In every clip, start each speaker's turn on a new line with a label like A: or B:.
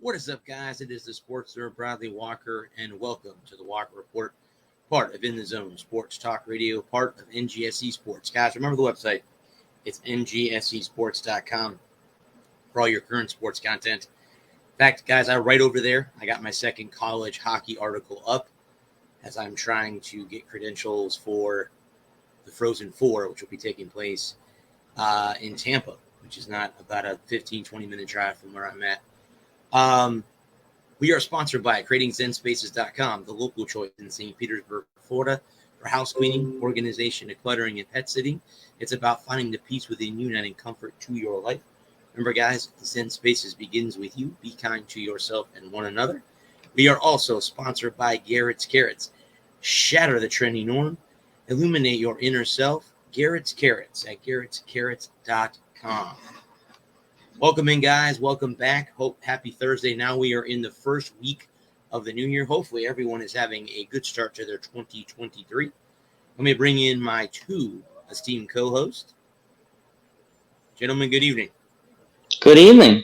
A: What is up, guys? It is the Sports Nerd Bradley Walker, and welcome to the Walker Report, part of In the Zone Sports Talk Radio, part of NGSE Sports. Guys, remember the website. It's ngsesports.com for all your current sports content. In fact, guys, I write over there. I got my second college hockey article up as I'm trying to get credentials for the Frozen Four, which will be taking place in Tampa, which is not about a 15, 20-minute drive from where I'm at. We are sponsored by creatingzenspaces.com, the local choice in St. Petersburg, Florida, for house cleaning, organization, decluttering, and pet sitting. It's about finding the peace within you and adding comfort to your life. Remember, guys, Zen Spaces begins with you. Be kind to yourself and one another. We are also sponsored by Garrett's Carrots. Shatter the trendy norm. Illuminate your inner self. Garrett's Carrots at garrettscarrots.com. Welcome in, guys. Welcome back. Happy Thursday. Now we are in the first week of the new year. Hopefully everyone is having a good start to their 2023. Let me bring in my two esteemed co-hosts. Gentlemen, good evening.
B: Good evening.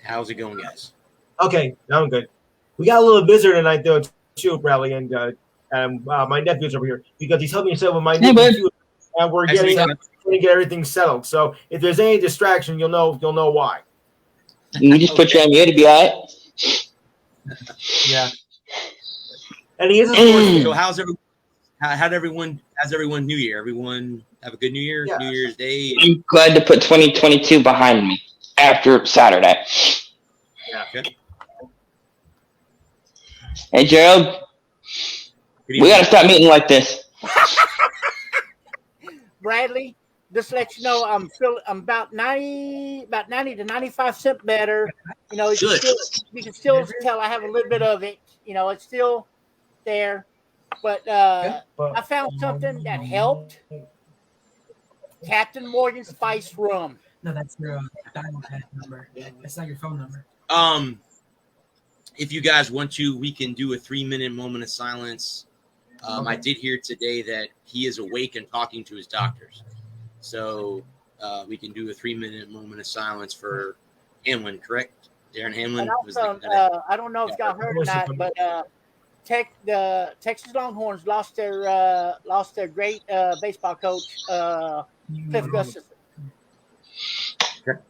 A: How's it going, guys?
C: Okay, I'm good. We got a little visitor tonight, though, too, Bradley, and my nephew's over here because he's helping me set with my new computer, and we're getting to get everything settled. So if there's any distraction, you'll know why.
B: You just put you on mute to be all right.
C: Yeah. And he is a sports.
A: So how's everyone New Year? Everyone have a good New Year, yeah. New Year's Day.
B: I'm glad to put 2022 behind me after Saturday.
C: Yeah.
A: Okay.
B: Hey, Gerald. We got to stop meeting like this.
D: Bradley, just to let you know, I'm about 90 to 95% better. You know, you can still tell I have a little bit of it. You know, it's still there. But I found something that helped. Captain Morgan Spice Rum.
E: No, that's your dial pad number. That's not your phone number.
A: If you guys want to, we can do a 3-minute moment of silence. Okay. I did hear today that he is awake and talking to his doctors. So we can do a 3-minute moment of silence for Hamlin, correct? Darren Hamlin?
D: Also, I don't know if y'all heard or not, but the Texas Longhorns lost their great baseball coach, Cliff Gustafson.
A: Okay.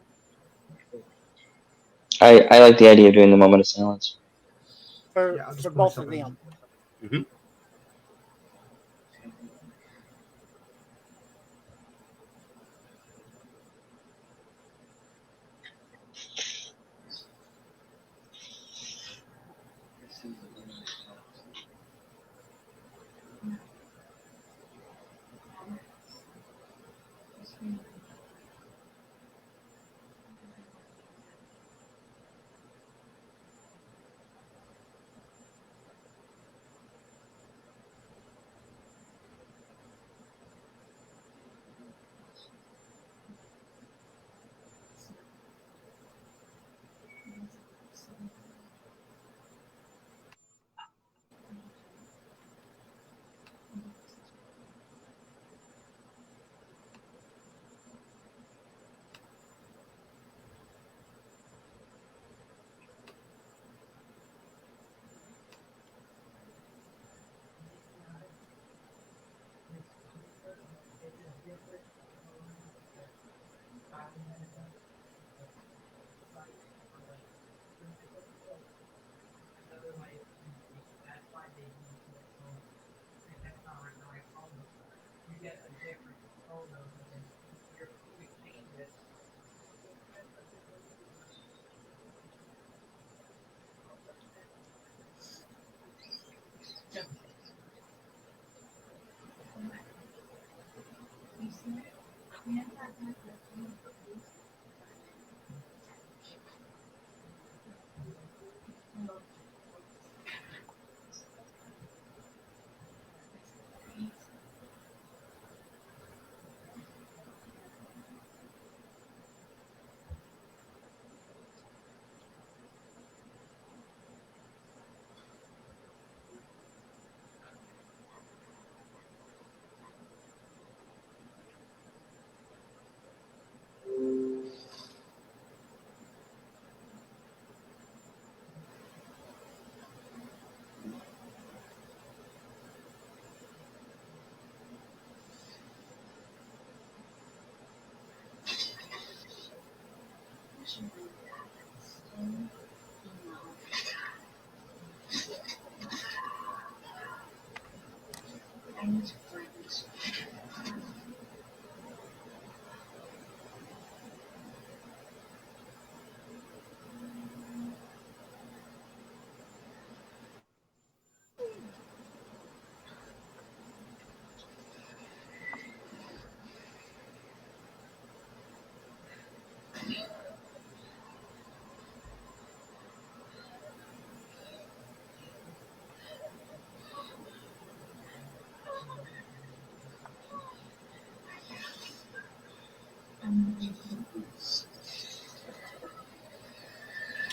B: I like the idea of doing the moment of silence.
D: For both of them.
A: Mm-hmm.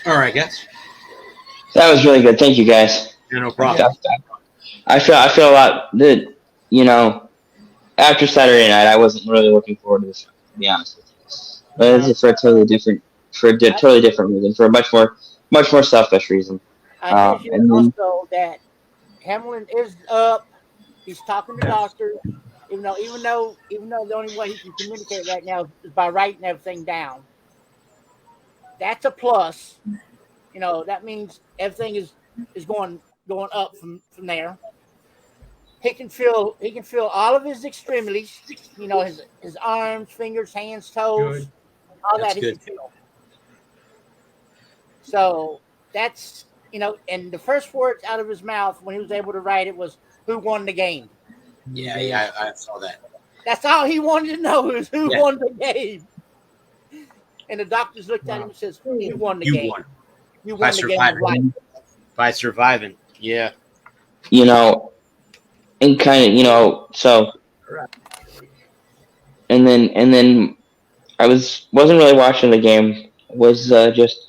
A: All right, guys.
B: That was really good. Thank you, guys.
A: Yeah, no problem.
B: I feel a lot that, after Saturday night, I wasn't really looking forward to this, to be honest with you. But this is for a totally different reason, for a much more selfish reason.
D: I just hear also that Hamlin is up. He's talking to doctors. Even though the only way he can communicate right now is by writing everything down. That's a plus. That means everything is going up from there. He can feel all of his extremities. His arms, fingers, hands, toes, all
A: That's
D: that he
A: good.
D: can feel. So that's and the first words out of his mouth when he was able to write it was, "Who won the game?"
A: Yeah, I saw that.
D: That's all he wanted to know is who won the game. And the doctors looked at him and says, "You won the game.
A: Won.
D: You
A: By
D: won the game of life."
A: By surviving. Yeah.
B: And kind of, so, and then I wasn't really watching the game. Was just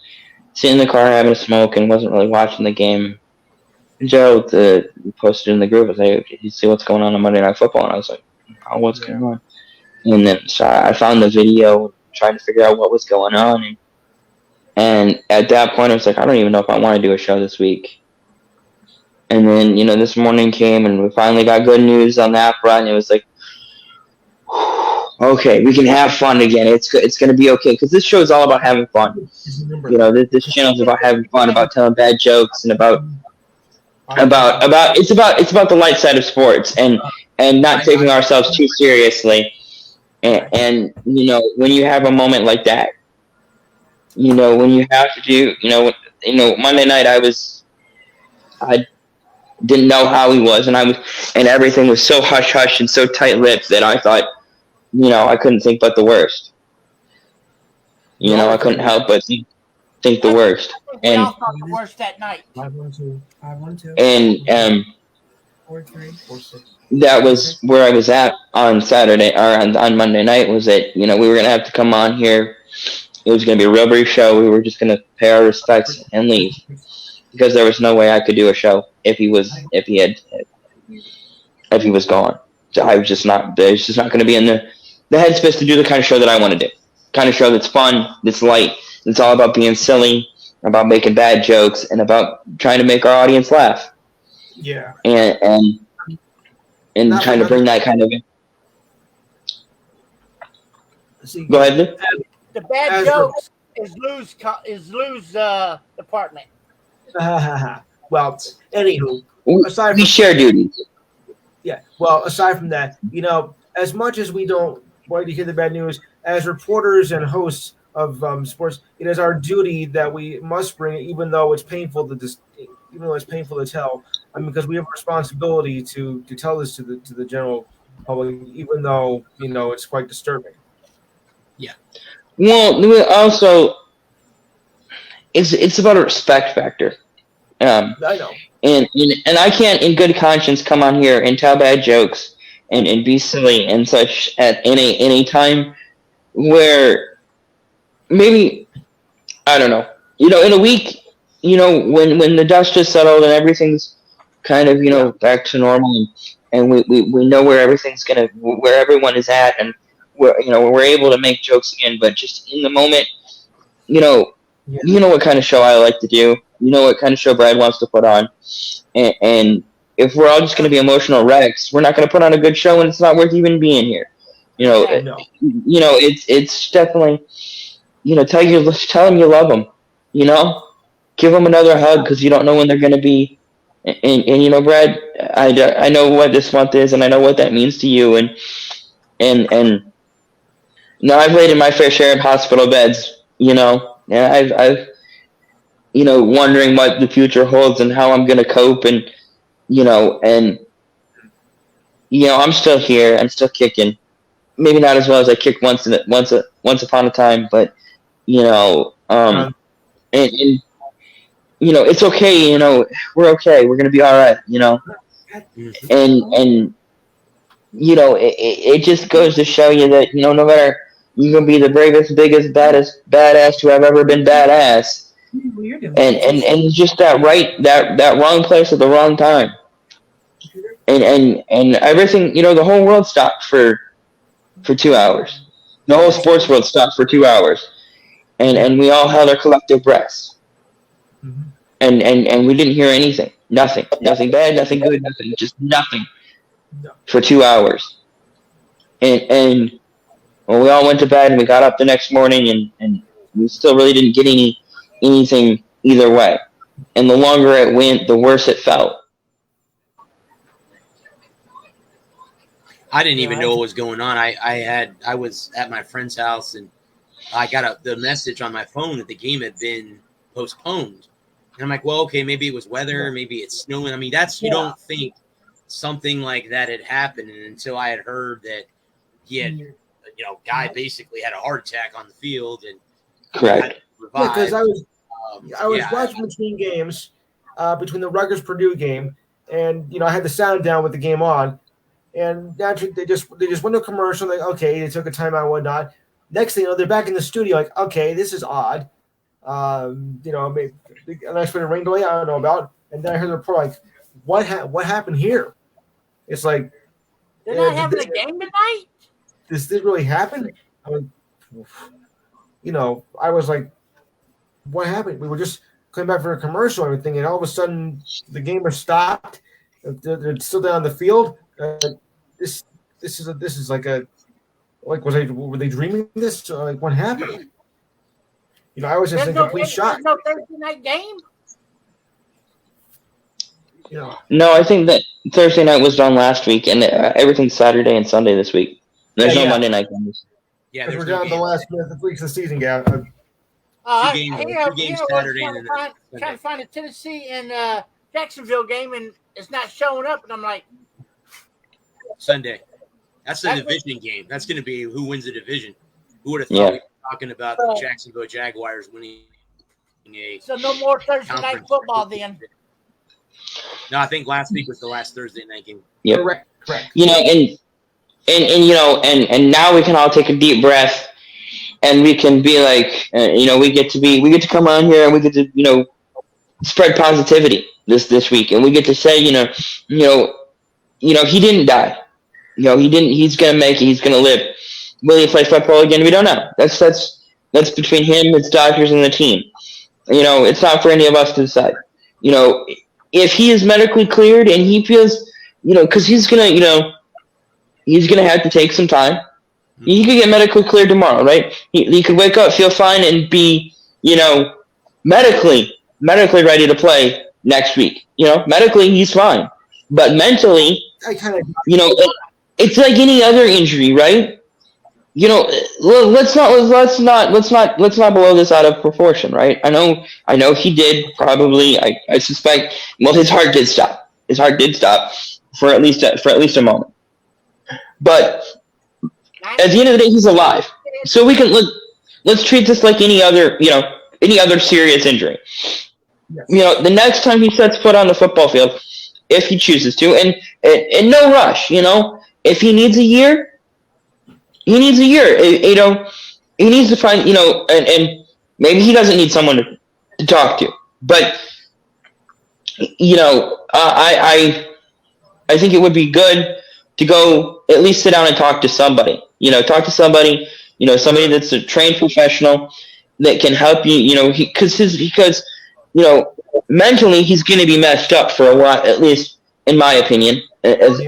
B: sitting in the car having a smoke and wasn't really watching the game. Joe posted in the group, was like, "Did you see what's going on Monday Night Football?" And I was like, "Oh, what's going on?" And then so I found the video, trying to figure out what was going on, and at that point I was like, I don't even know if I want to do a show this week. And then this morning came and we finally got good news on that front. It was like, okay, we can have fun again. It's going to be okay, because this show is all about having fun. This channel is about having fun, about telling bad jokes, and about it's about the light side of sports and not taking ourselves too seriously. And when you have a moment like that, when you have to do, Monday night I didn't know how he was, and everything was so hush hush and so tight lipped that I thought, I couldn't think but the worst. I couldn't help but think the worst.
D: We all thought the worst that night.
E: 5-1-2.
B: And
E: 4-3. 4-6.
B: That was where I was at on Saturday, or on Monday night, was that, we were going to have to come on here. It was going to be a real brief show. We were just going to pay our respects and leave, because there was no way I could do a show if he was gone. So I was just not going to be in the headspace to do the kind of show that I want to do. Kind of show that's fun, that's light. It's all about being silly, about making bad jokes, and about trying to make our audience laugh.
C: Yeah.
B: And trying to bring that kind of. Go ahead.
D: The bad jokes is Lou's department.
C: Well, anywho, aside
B: we share duties.
C: Yeah. Well, aside from that, as much as we don't want to hear the bad news, as reporters and hosts of sports, it is our duty that we must bring it, even though it's painful to tell. Because we have a responsibility to tell this to the general public, even though it's quite disturbing.
A: Yeah.
B: Well, also, it's about a respect factor.
C: I know.
B: And I can't, in good conscience, come on here and tell bad jokes and be silly and such at any time where maybe, I don't know, in a week, when the dust is settled and everything's kind of, back to normal, and we know where where everyone is at, and we're able to make jokes again. But just in the moment, what kind of show I like to do, what kind of show Brad wants to put on, and if we're all just going to be emotional wrecks, we're not going to put on a good show, and it's not worth even being here. It's definitely, tell them you love them. Give them another hug because you don't know when they're going to be. And Brad, I know what this month is, and I know what that means to you. And I've laid in my fair share of hospital beds. And I've wondering what the future holds and how I'm going to cope. And I'm still here. I'm still kicking. Maybe not as well as I kicked once upon a time, but and it's okay. We're okay. We're gonna be all right. And it just goes to show you that no matter, you can be the bravest, biggest, baddest badass to have ever been badass, and just that wrong place at the wrong time, and everything. The whole world stopped for 2 hours. The whole sports world stopped for 2 hours, and we all held our collective breaths. And we didn't hear anything. Nothing bad, nothing good, nothing, just nothing for 2 hours. And we all went to bed and we got up the next morning and we still really didn't get anything either way. And the longer it went, the worse it felt.
A: I didn't even know what was going on. I was at my friend's house and I got the message on my phone that the game had been postponed. And I'm like, well, okay, maybe it was weather, maybe it's snowing. I mean, you don't think something like that had happened. And until I had heard that he had, guy basically had a heart attack on the field and
B: correct.
C: Because I was watching between games, between the Rutgers-Purdue game, and I had the sound down with the game on, and naturally they just went to a commercial. Like, okay, they took a timeout and whatnot. Next thing they're back in the studio. Like, okay, this is odd. Maybe an unexpected rain delay I don't know about, and then I heard the report like, what happened here? It's like
D: they're not having a game tonight.
C: This really happen? I was like, what happened? We were just coming back for a commercial and everything, and all of a sudden the game has stopped. They're still down on the field. This is like were they dreaming this? Like, what happened? I was just in complete shock.
D: There's no Thursday night game?
B: No, I think that Thursday night was done last week, and everything's Saturday and Sunday this week. There's no Monday night games.
A: Yeah,
C: we're down the last weeks of the season, Gav.
A: Two games Saturday and
D: trying to find a Tennessee and Jacksonville game, and it's not showing up, and I'm like,
A: Sunday. That's the division game. That's going to be who wins the division. Who would have thought we were talking about the Jacksonville Jaguars winning a
D: so no more Thursday night football then?
A: No, I think last week was the last Thursday night game.
B: Yep.
C: Correct.
B: And now we can all take a deep breath, and we can be like, we get to come on here and we get to spread positivity this week, and we get to say, he didn't die. He didn't. He's gonna make it. He's gonna live. Will he play football again? We don't know. That's between him, his doctors, and the team. It's not for any of us to decide. If he is medically cleared and he feels, because he's gonna have to take some time. He could get medically cleared tomorrow, right? He could wake up, feel fine, and be, medically ready to play next week. Medically he's fine, but mentally, it's like any other injury, right? Let's not blow this out of proportion, right? I know he did probably. I suspect. Well, his heart did stop. His heart did stop for at least a moment. But at the end of the day, he's alive. So we can let's treat this like any other serious injury. Yes. The next time he sets foot on the football field, if he chooses to, and no rush. If he needs a year. He needs a year. He needs to find, and maybe he doesn't need someone to talk to. But, I think it would be good to go at least sit down and talk to somebody. Talk to somebody, somebody that's a trained professional that can help you, because mentally he's going to be messed up for a while, at least in my opinion, as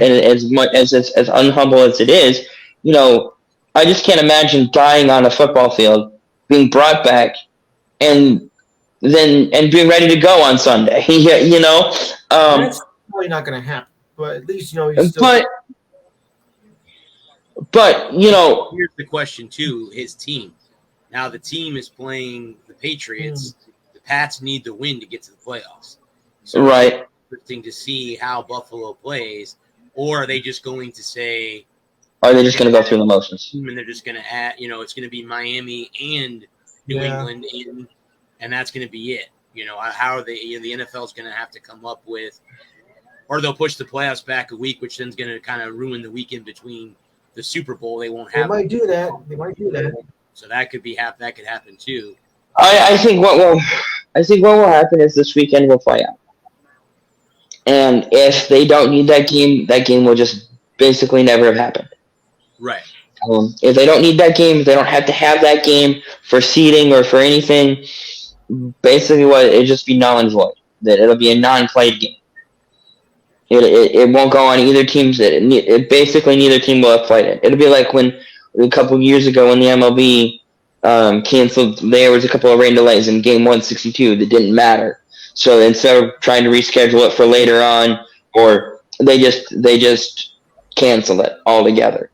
B: unhumble as it is. I just can't imagine dying on a football field being brought back, and being ready to go on Sunday.
C: That's probably not going to happen. But at least he's still.
B: But
A: here's the question too: his team. Now the team is playing the Patriots. The Pats need the win to get to the playoffs. So
B: right.
A: It's interesting to see how Buffalo plays, or are they just going to say?
B: Are they just going to go through the motions?
A: And they're just going to add, it's going to be Miami and New England in, and that's going to be it. How are they? The NFL is going to have to come up with, or they'll push the playoffs back a week, which then is going to kind of ruin the weekend between the Super Bowl. They won't have.
C: They might do that.
A: So that could happen too.
B: I think what will happen is this weekend will play out, and if they don't need that game will just basically never have happened.
A: Right.
B: If they don't need that game, if they don't have to have that game for seeding or for anything, basically it'll just be null and void. That it'll be a non-played game. It won't go on either team's. It basically neither team will have played it. It'll be like when a couple years ago when the MLB canceled. There was a couple of rain delays in Game 162 that didn't matter. So instead of trying to reschedule it for later on, or they just canceled it altogether.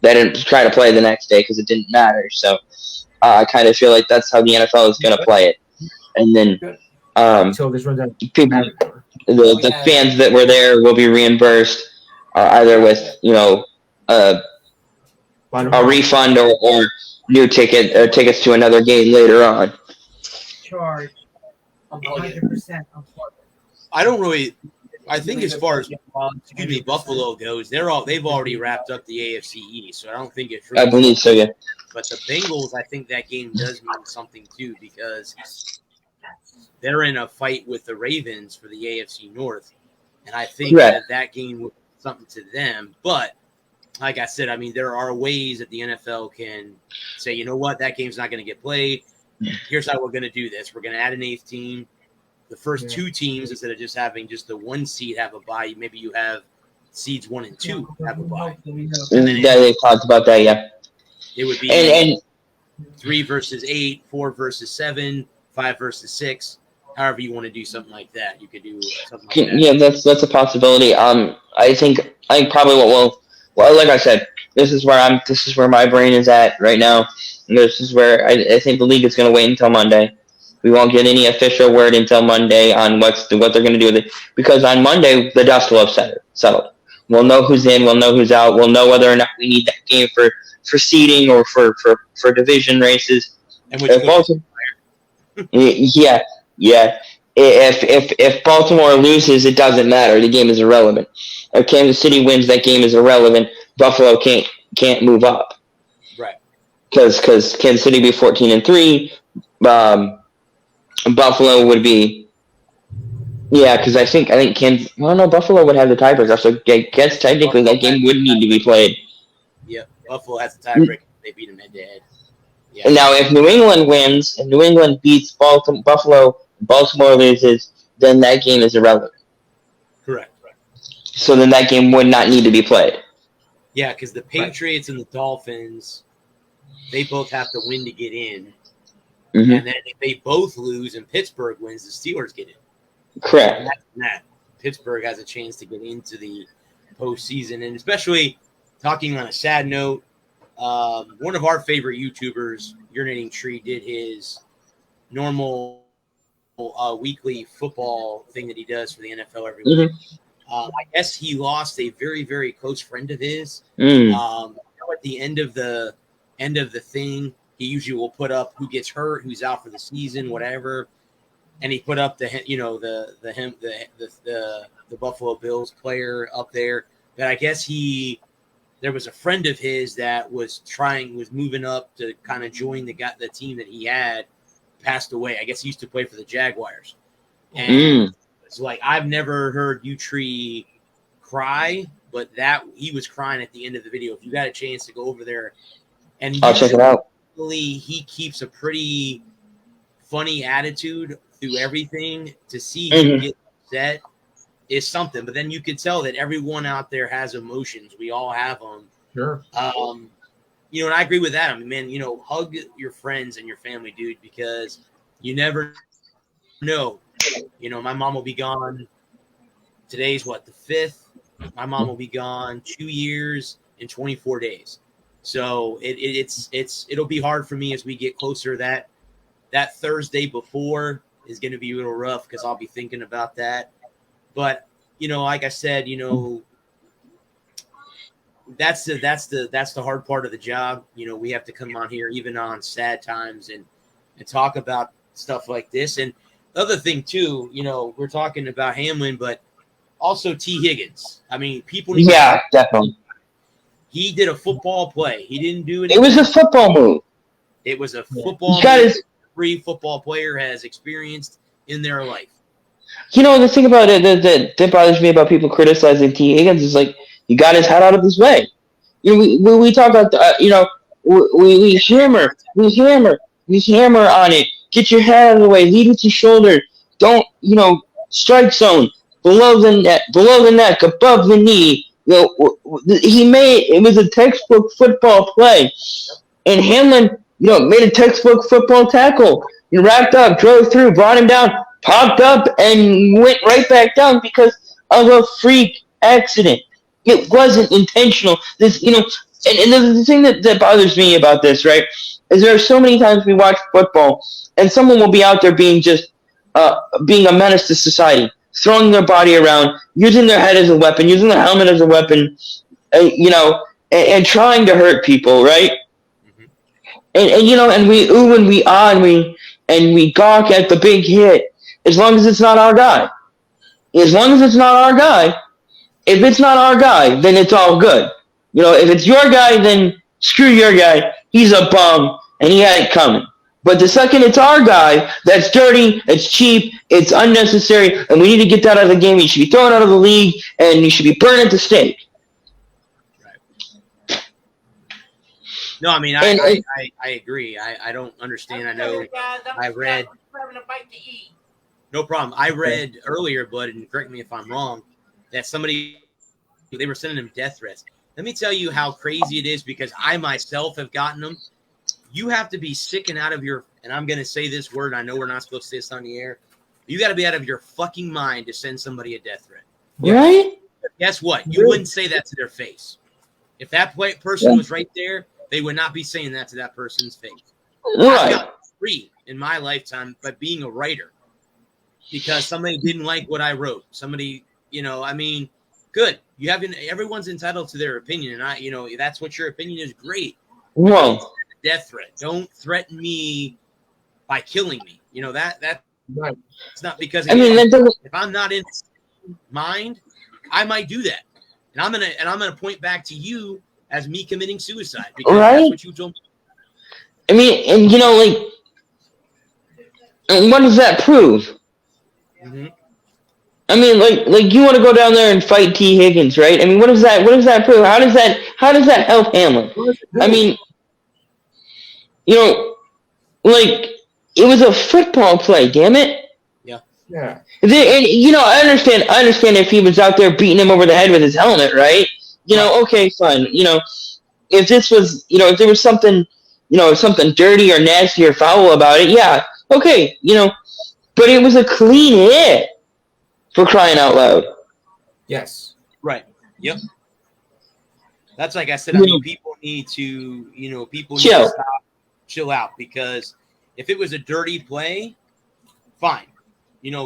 B: They didn't try to play the next day because it didn't matter. So I kind of feel like that's how the NFL is going to play it. And then
C: So this runs out.
B: people, the fans that were there will be reimbursed either with a refund or new tickets to another game later on.
E: Charge 100%.
A: I don't really. I think as far as Buffalo goes, they've already wrapped up the AFC East, so I don't think it's.
B: I believe so, yeah.
A: But the Bengals, I think that game does mean something too because they're in a fight with the Ravens for the AFC North, and I think that game would be something to them. But like I said, I mean, there are ways that the NFL can say, you know what, that game's not going to get played. Here's how we're going to do this: we're going to add an 8th team. The first 2 teams, instead of just having just the 1 seed have a bye, maybe you have seeds 1 and 2 have a bye.
B: And then they talked about that, yeah.
A: It would be 3 versus 8, 4 versus 7, 5 versus 6. However you want to do something like that, you could do something like that.
B: Yeah, that's a possibility. I think probably well, like I said, this is where my brain is at right now. This is where I think the league is going to wait until Monday. We won't get any official word until Monday on what they're going to do with it. Because on Monday, the dust will have settled. We'll know who's in. We'll know who's out. We'll know whether or not we need that game for seeding or for division races.
A: And which
B: yeah. If Baltimore loses, it doesn't matter. The game is irrelevant. If Kansas City wins, that game is irrelevant. Buffalo can't move up.
A: Right.
B: Because Kansas City would be 14-3. Buffalo would be, because I think Kansas. Well, no, Buffalo would have the tiebreaker. So I guess technically that game would need to be played.
A: Yep, Buffalo has the tiebreaker. They beat them head-to-head. Yeah.
B: And now, if New England wins, and New England beats Buffalo, Baltimore loses, then that game is irrelevant.
A: Correct.
B: So then that game would not need to be played.
A: Yeah, because the Patriots and the Dolphins, they both have to win to get in.
B: Mm-hmm.
A: And then if they both lose and Pittsburgh wins, the Steelers get in.
B: Correct.
A: And Pittsburgh has a chance to get into the postseason. And especially talking on a sad note, one of our favorite YouTubers, Urinating Tree, did his normal weekly football thing that he does for the NFL every week. I guess he lost a very, very close friend of his. At the end of the thing, he usually will put up who gets hurt, who's out for the season, whatever. And he put up the Buffalo Bills player up there. But I guess there was a friend of his that was moving up to kind of join the team that he had, passed away. I guess he used to play for the Jaguars. And it's like, I've never heard U-Tree cry, but that he was crying at the end of the video. If you got a chance to go over there, and
B: I'll check it out.
A: He keeps a pretty funny attitude through everything. To see him get upset is something, but then you could tell that everyone out there has emotions. We all have them.
C: Sure.
A: and I agree with that. I mean, man, hug your friends and your family, dude, because you never know. My mom will be gone. Today's what, the 5th? My mom will be gone 2 years and 24 days. So it'll be hard for me as we get closer. That Thursday before is going to be a little rough because I'll be thinking about that. But like I said, that's the hard part of the job. We have to come on here even on sad times and talk about stuff like this. And the other thing too, we're talking about Hamlin, but also T. Higgins. I mean, people.
B: Yeah, definitely.
A: He did a football play. He didn't do
B: it. It was a football move.
A: It was a football move every football player has experienced in their life.
B: The thing about it that bothers me about people criticizing T. Higgins is like, he got his head out of his way. We talk about, we hammer on it. Get your head out of the way. Lead with your shoulder. Don't, strike zone. Below the neck, above the knee. It was a textbook football play. And Hamlin, made a textbook football tackle. He wrapped up, drove through, brought him down, popped up, and went right back down because of a freak accident. It wasn't intentional. And the thing that bothers me about this, right, is there are so many times we watch football and someone will be out there being a menace to society, throwing their body around, using their head as a weapon, using the helmet as a weapon, and trying to hurt people, right? And we ooh and we ah and we gawk at the big hit as long as it's not our guy. As long as it's not our guy. If it's not our guy, then it's all good. If it's your guy, then screw your guy. He's a bum, and he had it coming. But the second it's our guy, that's dirty, it's cheap, it's unnecessary, and we need to get that out of the game. He should be thrown out of the league, and he should be burned at the stake.
A: No, I mean, I agree. I don't understand. I know I read. No problem. I read earlier, Bud, and correct me if I'm wrong, that they were sending him death threats. Let me tell you how crazy it is because I myself have gotten them. You have to be sick and out of your, and I'm going to say this word. I know we're not supposed to say this on the air. You got to be out of your fucking mind to send somebody a death threat.
B: Right?
A: Guess what? You wouldn't say that to their face. If that person was right there, they would not be saying that to that person's face.
B: Right.
A: I've got 3 in my lifetime by being a writer because somebody didn't like what I wrote. Somebody, good. Everyone's entitled to their opinion, and that's what your opinion is. Great.
B: Whoa.
A: Death threat. Don't threaten me by killing me. That's
C: Right.
A: It's not because if I'm not in mind, I might do that, and I'm gonna point back to you as me committing suicide because that's what you told me.
B: I mean, and and what does that prove?
A: Mm-hmm.
B: I mean, like you want to go down there and fight T. Higgins, right? I mean, what does that prove? How does that help Hamlin? I mean, it was a football play, damn it.
C: Yeah.
B: And I understand if he was out there beating him over the head with his helmet, right? Okay, fine. If this was, if there was something, something dirty or nasty or foul about it, yeah, okay, but it was a clean hit, for crying out loud.
C: Yes.
A: Right. Yep. That's like I said. I mean, people need to, need to stop, chill out, because if it was a dirty play, fine,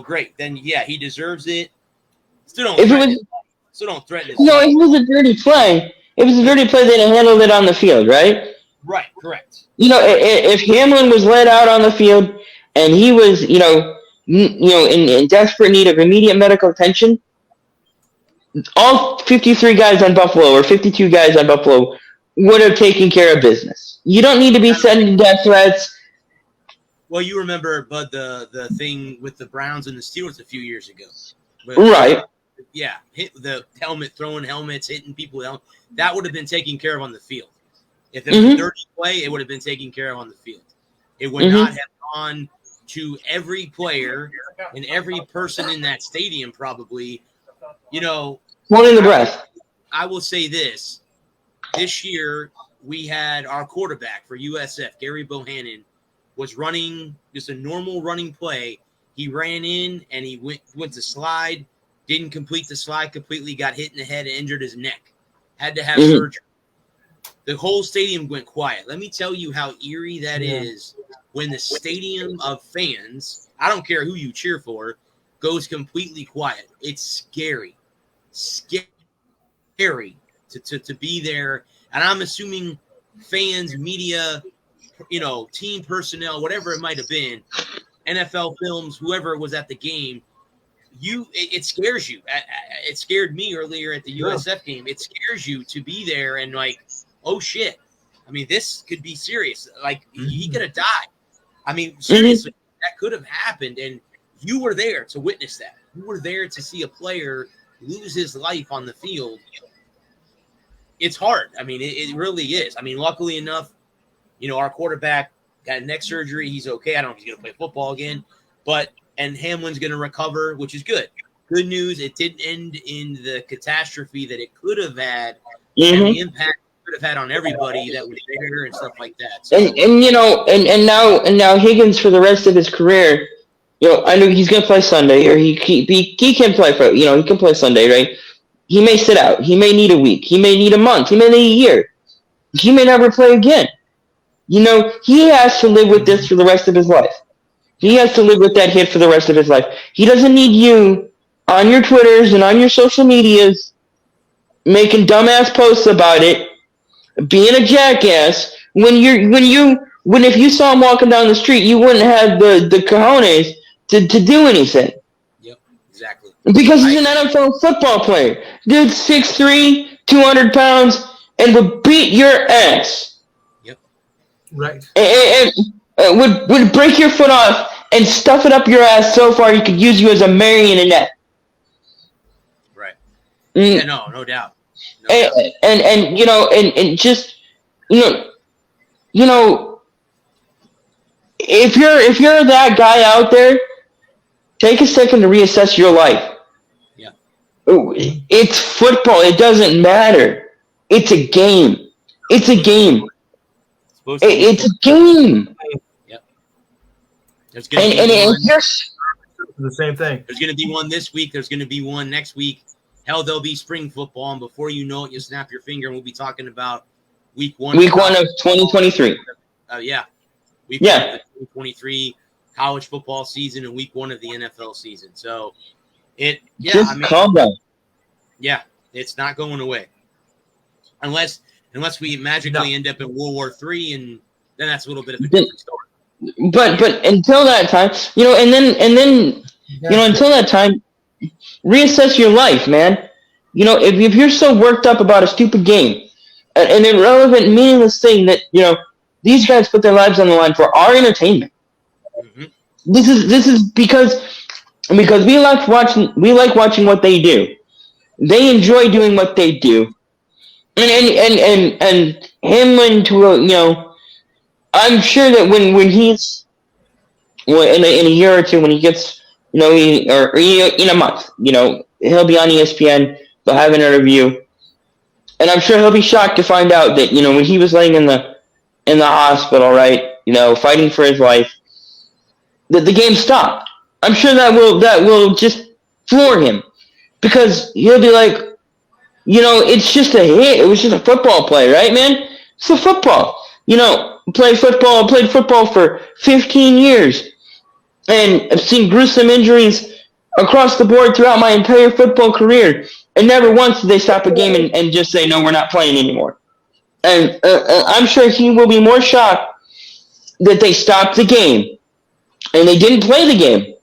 A: great. Then yeah, he deserves it. Still don't threaten his
B: No, if it was a dirty play, they'd have handled it on the field, right?
A: Right, correct.
B: If Hamlin was let out on the field and he was, in desperate need of immediate medical attention, all 53 guys on Buffalo or 52 guys on Buffalo would have taken care of business. You don't need to be sending death threats.
A: Well, you remember, Bud, the thing with the Browns and the Steelers a few years ago.
B: Right.
A: Yeah, hit the helmet, throwing helmets, hitting people. That would have been taken care of on the field. If it was a dirty play, it would have been taken care of on the field. It would not have gone to every player and every person in that stadium probably,
B: Holding the breath.
A: I will say this year, we had our quarterback for USF, Gary Bohannon, was running just a normal running play. He ran in and he went to slide, didn't complete the slide completely, got hit in the head and injured his neck. Had to have surgery. The whole stadium went quiet. Let me tell you how eerie that is when the stadium of fans, I don't care who you cheer for, goes completely quiet. It's scary. Scary to be there. And I'm assuming fans, media, team personnel, whatever it might have been, NFL films, whoever was at the game, it scares you. It scared me earlier at the USF game. It scares you to be there and like, oh shit. I mean, this could be serious. Like he could have died. I mean, seriously, that could have happened. And you were there to witness that. You were there to see a player lose his life on the field. It's hard. I mean, it really is. I mean, luckily enough, our quarterback got neck surgery. He's okay. I don't know if he's going to play football again, and Hamlin's going to recover, which is good. Good news. It didn't end in the catastrophe that it could have had and the impact it could have had on everybody that was there and stuff like that. So,
B: and now Higgins for the rest of his career, I know he's going to play Sunday, or he can play he can play Sunday, right? He may sit out. He may need a week. He may need a month. He may need a year. He may never play again. He has to live with this for the rest of his life. He has to live with that hit for the rest of his life. He doesn't need you on your Twitters and on your social medias making dumbass posts about it, being a jackass. When if you saw him walking down the street, you wouldn't have the cojones to do anything.
A: Yep, exactly.
B: Because he's an NFL football player. Dude's 6'3", 200 pounds, and would beat your ass.
C: Right.
B: And would break your foot off and stuff it up your ass so far he could use you as a marionette.
A: Right. Yeah, no doubt.
B: And just if you're that guy out there, take a second to reassess your life.
A: Yeah.
B: It's football. It doesn't matter. It's a game. It's a game. It's a game.
A: Yep. There's going to be one.
C: The same thing.
A: There's going to be one this week. There's going to be one next week. Hell, there'll be spring football, and before you know it, you snap your finger, and we'll be talking about week one.
B: Week one of 2023.
A: Yeah. Week one of the 2023 college football season and week one of the NFL season. So,
B: calm down.
A: Yeah, it's not going away. Unless we magically end up in World War III, and then that's a little bit of a different story.
B: But until that time, and then until that time, reassess your life, man. If you're so worked up about a stupid game, an irrelevant, meaningless thing that these guys put their lives on the line for our entertainment. Mm-hmm. This is because we like watching what they do. They enjoy doing what they do. And Hamlin I'm sure that when he's in a year or two, when he gets in a month, he'll be on ESPN. They'll have an interview, and I'm sure he'll be shocked to find out that when he was laying in the hospital, right, fighting for his life, that the game stopped. I'm sure that will just floor him, because he'll be like, it's just a hit. It was just a football play, right, man? It's a football. Played football for 15 years. And I've seen gruesome injuries across the board throughout my entire football career. And never once did they stop a game and just say, no, we're not playing anymore. And I'm sure he will be more shocked that they stopped the game and they didn't play the game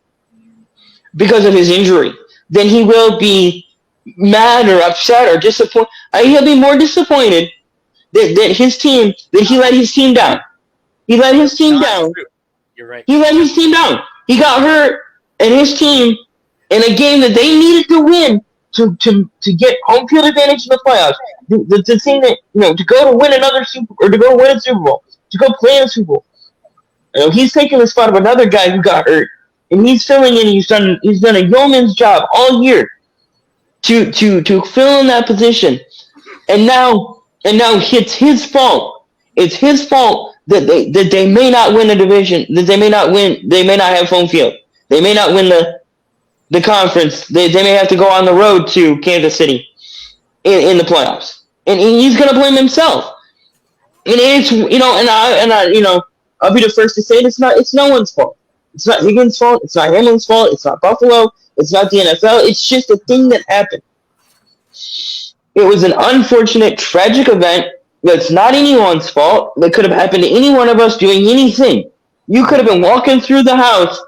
B: because of his injury than he will be mad or upset or disappointed. He'll be more disappointed that he let his team down. He let his team down.
A: You're right.
B: He let his team down. He got hurt, and his team, in a game that they needed to win to get home field advantage in the playoffs, the thing that to go to win another to go win a Super Bowl, to go play in a Super Bowl. He's taking the spot of another guy who got hurt, and he's filling in. He's done a yeoman's job all year to fill in that position, and now And now it's his fault. It's his fault that they may not win a division, that they may not win, they may not have home field. They may not win the conference. They may have to go on the road to Kansas City in the playoffs. And he's going to blame himself. And it's, I'll be the first to say it's no one's fault. It's not Higgins' fault. It's not Hamlin's fault. It's not Buffalo. It's not the NFL. It's just a thing that happened. It was an unfortunate, tragic event that's not anyone's fault. That could have happened to any one of us doing anything. You could have been walking through the house,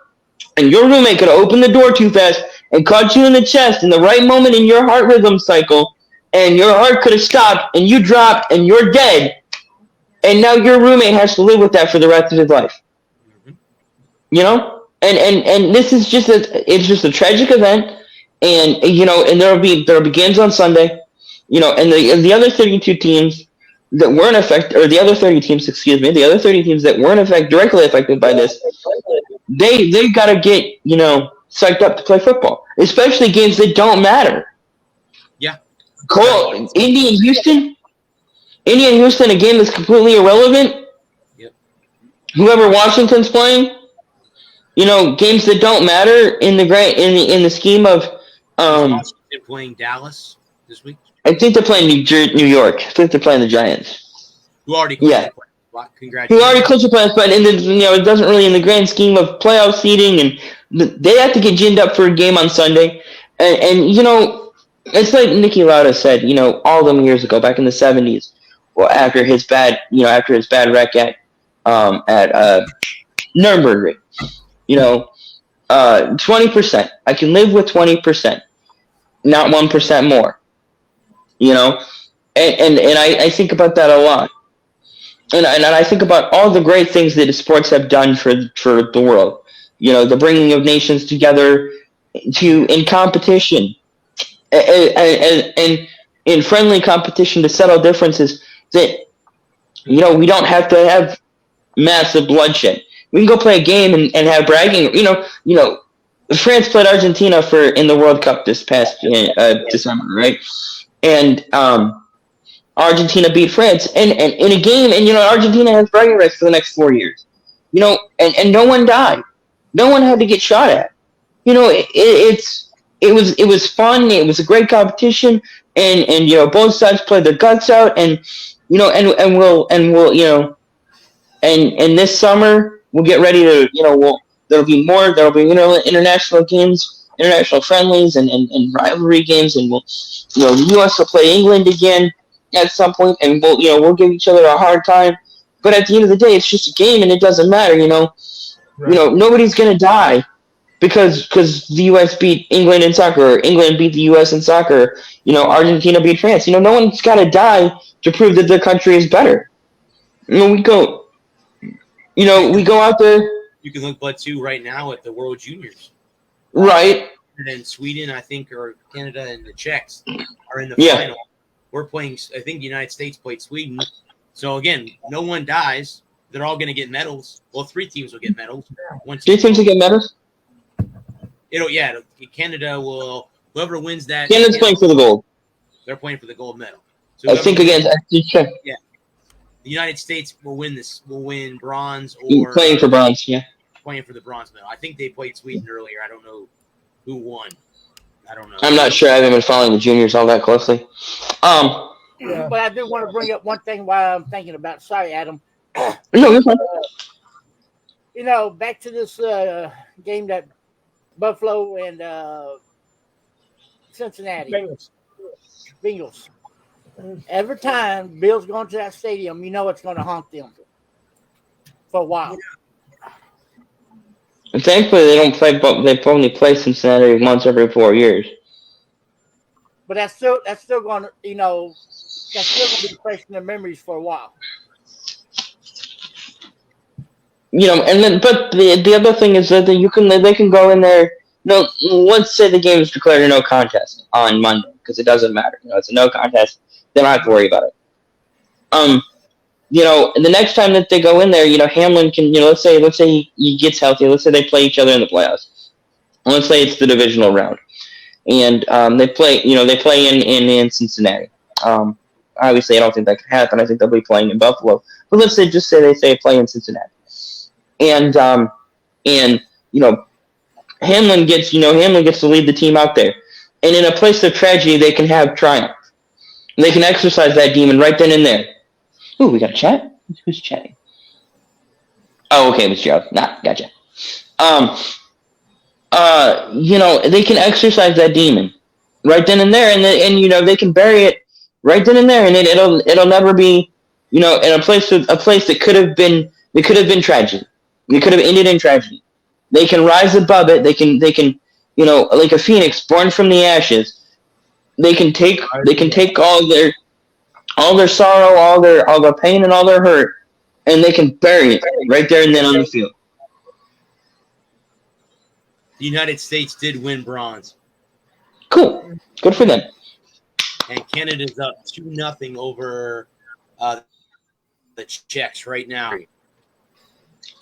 B: and your roommate could have opened the door too fast and caught you in the chest in the right moment in your heart rhythm cycle, and your heart could have stopped, and you dropped, and you're dead. And now your roommate has to live with that for the rest of his life. You know? And this is just a tragic event, and and there'll be games on Sunday. And the other 32 teams that weren't affected, or the other 30 teams, the other 30 teams that weren't directly affected by this, they've got to get, psyched up to play football, especially games that don't matter.
A: Yeah.
B: Cool. Indy and Houston, a game that's completely irrelevant.
A: Yep.
B: Whoever Washington's playing, games that don't matter in the scheme of.
A: Washington playing Dallas this week.
B: I think they're playing New York. I think they're playing the Giants.
A: Who already clinched the playoffs. Congratulations.
B: Who already clinched the playoffs, but it doesn't really in the grand scheme of playoff seeding, and they have to get ginned up for a game on Sunday, and it's like Nicky Lauda said, all them years ago, back in the 70s, well, after his bad wreck at Nürburgring, 20%. I can live with 20%, not 1% more. And I think about that a lot, and I think about all the great things that sports have done for the world. The bringing of nations together in competition, and in friendly competition to settle differences. That we don't have to have massive bloodshed. We can go play a game and have bragging. France played Argentina in the World Cup this past December, right? And Argentina beat France and in a game, and Argentina has bragging rights for the next 4 years. And no one died. No one had to get shot at. It was fun. It was a great competition, and both sides played their guts out, and this summer we'll get ready to there'll be international games, international friendlies, and rivalry games, and the U.S. will play England again at some point, and we'll give each other a hard time. But at the end of the day, it's just a game, and it doesn't matter. Right. Nobody's gonna die because the U.S. beat England in soccer, or England beat the U.S. in soccer. Argentina beat France. No one's got to die to prove that their country is better. We go out there.
A: You can look too right now at the World Juniors.
B: Right.
A: And Sweden, I think, or Canada and the Czechs are in the final. We're playing. I think the United States played Sweden. So again, no one dies. They're all going to get medals. Well, 3 teams will get medals.
B: 3 teams will get medals.
A: Canada will. Whoever wins that.
B: Canada's playing for the gold.
A: They're playing for the gold medal. So
B: I think against.
A: The United States will win this. Will win bronze or
B: playing for bronze. Yeah.
A: Playing for the bronze medal. I think they played Sweden earlier. I don't know who won. I don't know.
B: I'm not sure. I haven't been following the juniors all that closely.
D: But I do want to bring up one thing while I'm thinking about. Sorry, Adam.
B: No, you're fine.
D: Back to this game that Buffalo and Cincinnati Bengals. Every time Bill's going to that stadium, it's going to haunt them for a while.
B: And thankfully, they don't play. They only play Cincinnati once every 4 years.
D: But that's still going to that's still going to be fresh in their memories for a while.
B: And then, but the other thing is that they can go in there. No, let's say the game is declared a no contest on Monday because it doesn't matter. It's a no contest. They don't have to worry about it. And the next time that they go in there, Hamlin can, let's say he gets healthy. Let's say they play each other in the playoffs. Let's say it's the divisional round, and they play in Cincinnati. obviously I don't think that could happen. I think they'll be playing in Buffalo. But let's say they play in Cincinnati, and Hamlin gets to lead the team out there, and in a place of tragedy, they can have triumph. They can exercise that demon right then and there. Ooh, we got a chat. Who's chatting? Oh, okay, it was Gerald. Nah, gotcha. They can exercise that demon right then and there, and they can bury it right then and there, and it'll never be, in a place that could have been tragedy. It could have ended in tragedy. They can rise above it. They can like a phoenix born from the ashes. They can take all their sorrow, all their pain, and all their hurt, and they can bury it right there and then on the field.
A: The United States did win bronze.
B: Cool. Good for them.
A: And Canada's up 2-0 over the Czechs right now.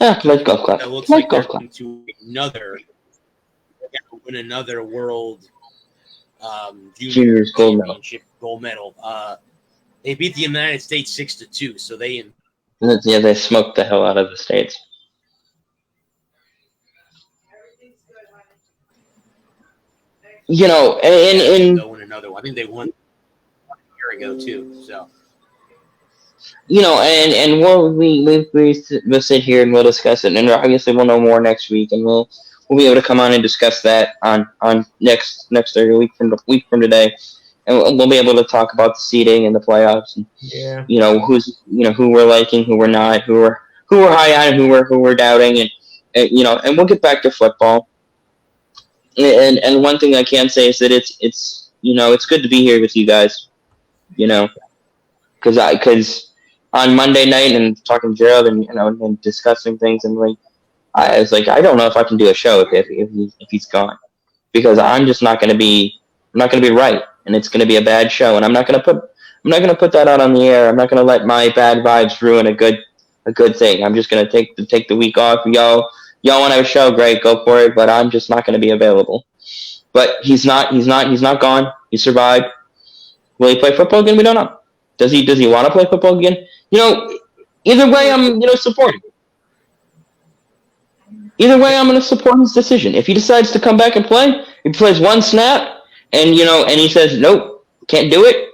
B: Let's go, Club.
A: It looks like they're going to win another world juniors gold medal. They beat the United States 6-2, so they
B: smoked the hell out of the States. And
A: win another one. I think they won a year ago too. So
B: and we'll sit here and we'll discuss it, and obviously we'll know more next week, and we'll be able to come on and discuss that on next Thursday, week from today, and we'll be able to talk about the seeding and the playoffs, and who we're liking, who we're not, who we're high on, who we're doubting, and we'll get back to football. And one thing I can say is that it's good to be here with you guys, because on Monday night and talking to Gerald and discussing things, and I was like, I don't know if I can do a show if he's gone, because I'm just not going to be right, and it's going to be a bad show, and I'm not going to put that out on the air. I'm not going to let my bad vibes ruin a good thing. I'm just going to take the week off. Y'all want to have a show? Great, go for it. But I'm just not going to be available. But he's not gone. He survived. Will he play football again? We don't know. Does he want to play football again? Either way, I'm supporting. Either way, I'm going to support his decision. If he decides to come back and play, he plays one snap, and and he says nope, can't do it.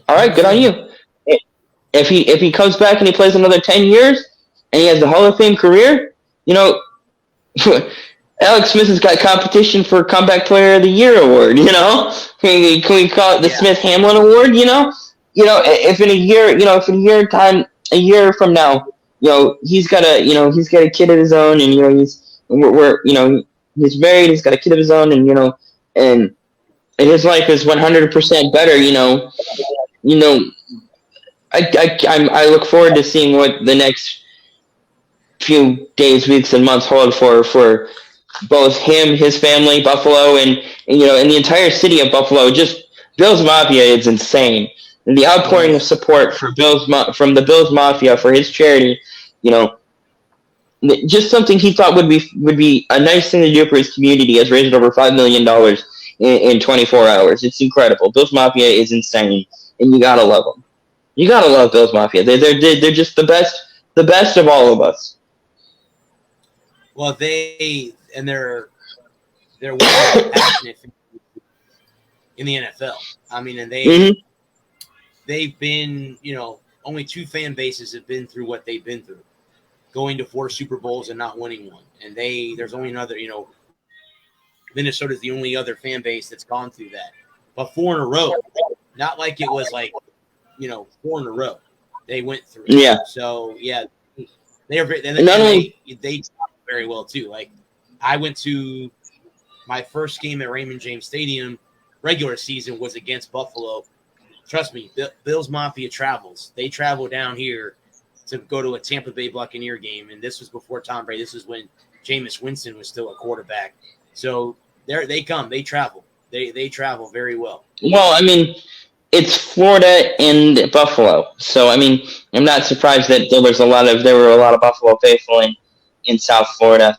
B: All right, good on you. If he comes back and he plays another 10 years, and he has the Hall of Fame career, Alex Smith has got competition for Comeback Player of the Year award, Can we call it the Smith Hamlin Award, if in a year from now, he's got a kid of his own, and he's married, he's got a kid of his own, and his life is 100% better, I look forward to seeing what the next few days, weeks, and months hold for both him, his family, Buffalo, and the entire city of Buffalo. Just Bills Mafia is insane, and the outpouring of support for from the Bills Mafia for his charity, just something he thought would be a nice thing to do for his community, has raised over $5 million in 24 hours. It's incredible. Bills Mafia is insane, and you gotta love them. You gotta love Bills Mafia. They're just the best of all of us.
A: Well, they're passionate in the NFL. I mean, and they've been, only two fan bases have been through what they've been through, going to 4 Super Bowls and not winning one. And there's only another, Minnesota's the only other fan base that's gone through that. But 4 in a row, not like it was 4 in a row. They went through it.
B: Yeah.
A: So they very well too. Like, I went to my first game at Raymond James Stadium, regular season, was against Buffalo. Trust me, Bills Mafia travels. They travel down here to go to a Tampa Bay Buccaneer game, and this was before Tom Brady. This was when Jameis Winston was still a quarterback. So they come, they travel. They travel very well.
B: Well, I mean, it's Florida and Buffalo, so I mean, I'm not surprised that there were a lot of Buffalo faithful in South Florida.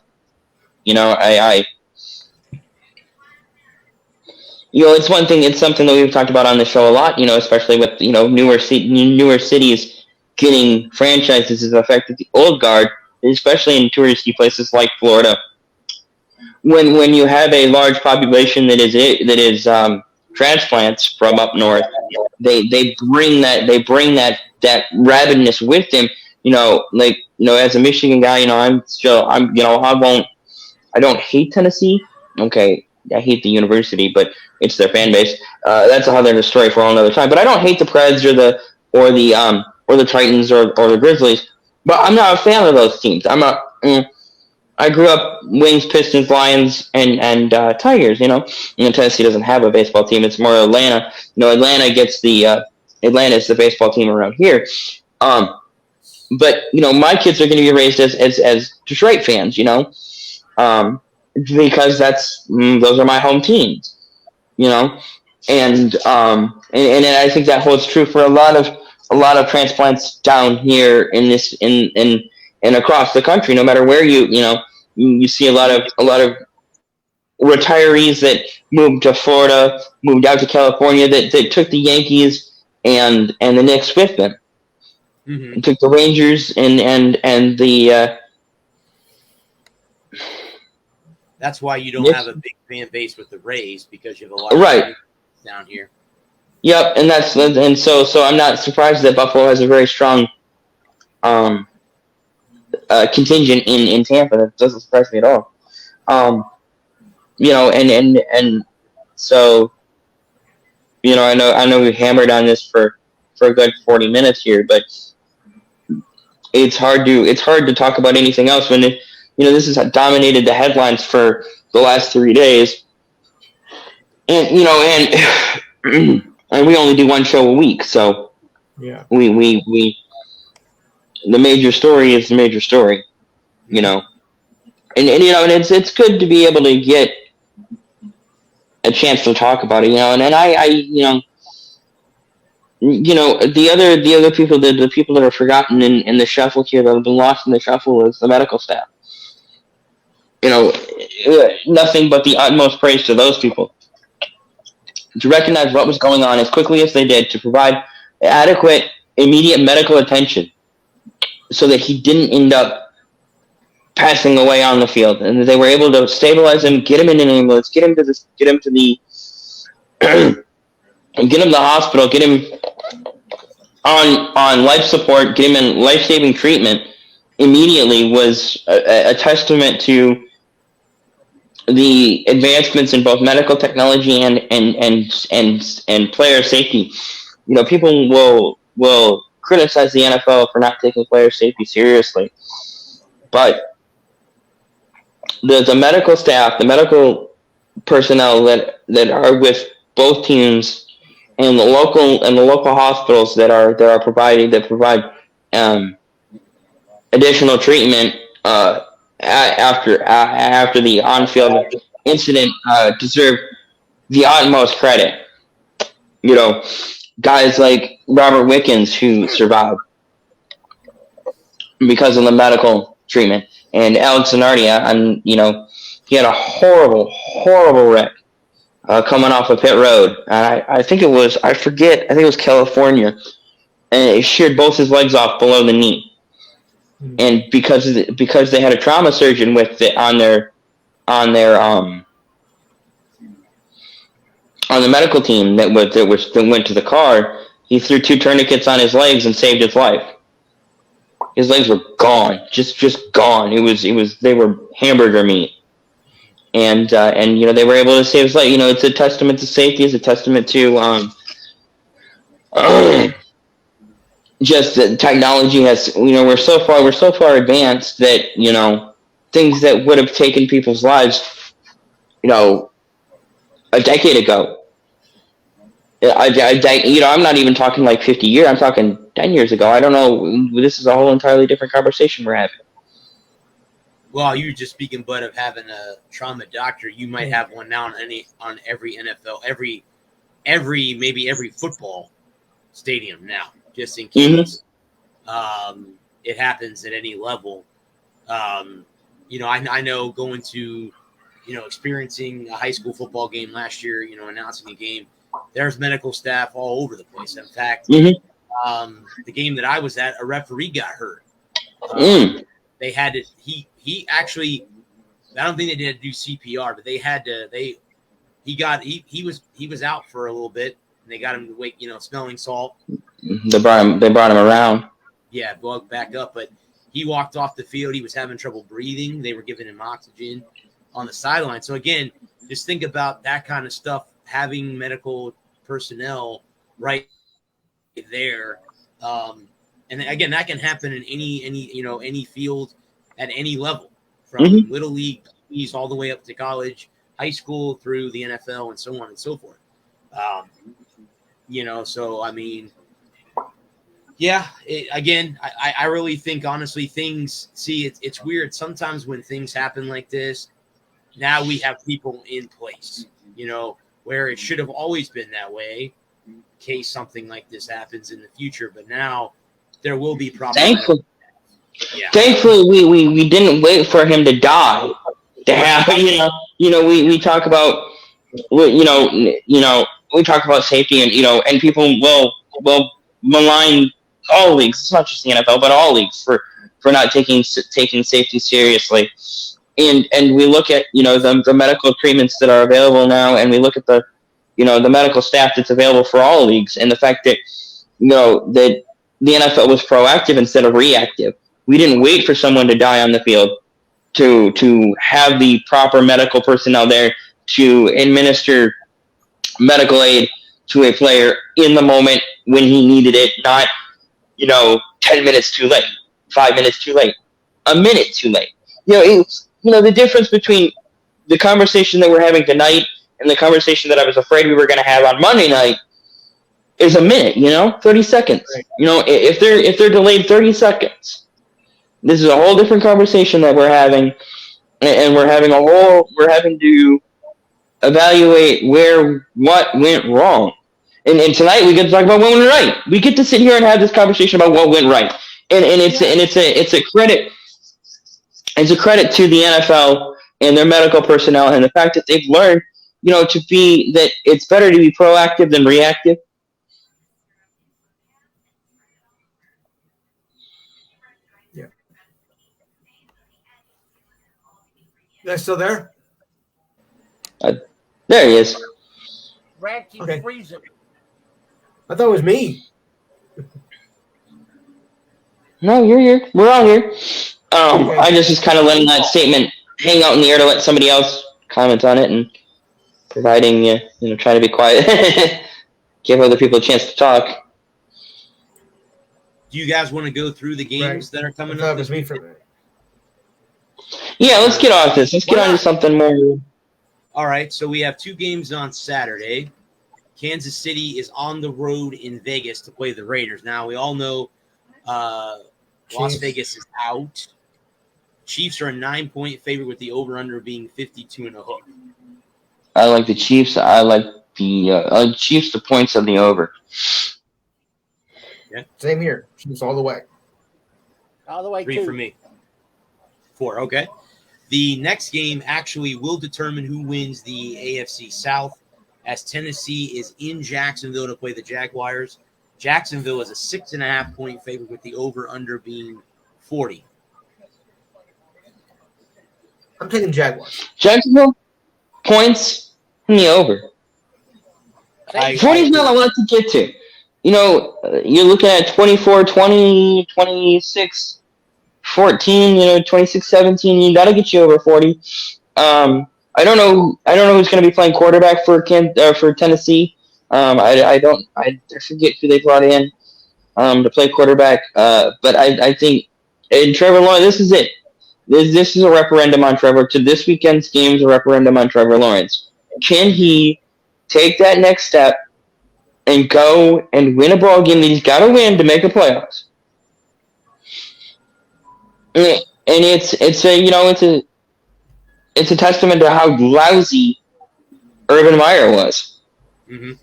B: it's one thing. It's something that we've talked about on the show a lot. Especially with newer cities getting franchises has affected the old guard, especially in touristy places like Florida. When you have a large population that is transplants from up north, they bring that rabidness with them. As a Michigan guy, I don't hate Tennessee. Okay, I hate the university, but it's their fan base. That's a whole other story for another time. But I don't hate the Preds or the Titans or the Grizzlies. But I'm not a fan of those teams. I grew up Wings, Pistons, Lions, and Tigers. Tennessee doesn't have a baseball team. It's more Atlanta. Atlanta gets Atlanta is the baseball team around here. But my kids are going to be raised as Detroit fans. Because those are my home teams. And I think that holds true for a lot of transplants down here in this and across the country. No matter where you see a lot of retirees that moved to Florida, moved out to California, that took the Yankees and the Knicks with them.
A: Mm-hmm.
B: Took the Rangers and the.
A: That's why you don't have a big fan base with the Rays, because you have a lot of
B: right
A: down here.
B: Yep, and so I'm not surprised that Buffalo has a very strong contingent in Tampa. That doesn't surprise me at all. And so I know we hammered on this for a good 40 minutes here, but it's hard to talk about anything else when this has dominated the headlines for the last 3 days, and and we only do one show a week, so
C: yeah,
B: we the major story is the major story, and it's good to be able to get a chance to talk about it, and I the other people, the people that are forgotten in the shuffle here, that have been lost in the shuffle, is the medical staff. Nothing but the utmost praise to those people to recognize what was going on as quickly as they did, to provide adequate, immediate medical attention so that he didn't end up passing away on the field, and they were able to stabilize him, get him in an ambulance, get him to the get him to the hospital, get him on life support, get him in life-saving treatment immediately, was a testament to the advancements in both medical technology and player safety. People will criticize the NFL for not taking player safety seriously, but the medical staff, the medical personnel that are with both teams and the local hospitals that provide additional treatment after the on-field incident deserve the utmost credit. Guys like Robert Wickens, who survived because of the medical treatment, and Alex Zanardi, he had a horrible wreck coming off of pit road. I think it was California, and it sheared both his legs off below the knee. And because they had a trauma surgeon with it on the medical team that went to the car, he threw 2 tourniquets on his legs and saved his life. His legs were gone, just gone. They were hamburger meat, and they were able to save his life. It's a testament to safety. It's a testament to just that technology has, we're so far advanced that, things that would have taken people's lives, a decade ago. I'm not even talking like 50 years. I'm talking 10 years ago. I don't know. This is a whole entirely different conversation we're having.
A: Well, you were just speaking, Bud, of having a trauma doctor. You might have one now on every NFL, maybe every football stadium now, just in case it happens at any level. I know going to experiencing a high school football game last year, announcing a game, there's medical staff all over the place. In fact, the game that I was at, a referee got hurt. They had to. He actually. I don't think they did do CPR, but they had to. He was out for a little bit, and they got him to wake. Smelling salt.
B: They brought him around.
A: Yeah, bug back up, but he walked off the field. He was having trouble breathing. They were giving him oxygen on the sideline. So again, just think about that kind of stuff. Having medical personnel right there. And again, that can happen in any field at any level, from little league all the way up to college, high school, through the NFL, and so on and so forth. So I mean, yeah. I really think, honestly, things. See, it's weird sometimes when things happen like this. Now we have people in place, where it should have always been that way, in case something like this happens in the future. But now there will be problems.
B: Thankfully, we didn't wait for him to die to have. We talk about we talk about safety, and people will malign all leagues. It's not just the NFL, but all leagues for not taking safety seriously. And we look at the medical treatments that are available now, and we look at the medical staff that's available for all leagues, and the fact that that the NFL was proactive instead of reactive. We didn't wait for someone to die on the field to have the proper medical personnel there to administer medical aid to a player in the moment when he needed it, not 10 minutes too late, 5 minutes too late, a minute too late. The difference between the conversation that we're having tonight and the conversation that I was afraid we were going to have on Monday night is a minute, 30 seconds.
C: Right.
B: If they're delayed 30 seconds, this is a whole different conversation that we're having, and we're having to evaluate what went wrong. And tonight we get to talk about what went right. We get to sit here and have this conversation about what went right. And it's a credit. It's a credit to the NFL and their medical personnel, and the fact that they've learned, that it's better to be proactive than reactive.
C: Yeah. You guys still there?
B: There he is.
D: Brad keeps freezing.
C: I thought it was me.
B: No, you're here. We're all here. I just was kind of letting that statement hang out in the air to let somebody else comment on it, and providing, trying to be quiet, give other people a chance to talk.
A: Do you guys want to go through the games that are coming up?
C: This week?
B: Yeah, let's get off this. Let's get on to something more.
A: All right, so we have 2 games on Saturday. Kansas City is on the road in Vegas to play the Raiders. Now, we all know Las Vegas is out. Chiefs are a 9-point favorite with the over-under being 52.5.
B: I like the Chiefs. I like the Chiefs, the points of the over.
C: Yeah. Same here. Chiefs all the way.
D: All the way.
A: 3 for me. 4, okay. The next game actually will determine who wins the AFC South, as Tennessee is in Jacksonville to play the Jaguars. Jacksonville is a 6.5-point favorite with the over-under being 40.
C: I'm taking Jaguars.
B: Jacksonville, points, and the over. 40 is not a lot to get to. You're looking at 24, 20, 26, 14, 26, 17. You got to get you over 40. I don't know who's going to be playing quarterback for Tennessee. I forget who they brought in to play quarterback. But I think Trevor Lawrence, this is it. This is a referendum on Trevor. To this weekend's game is a referendum on Trevor Lawrence. Can he take that next step and go and win a ball game that he's got to win to make the playoffs? And it's a testament to how lousy Urban Meyer was.
A: Mm-hmm.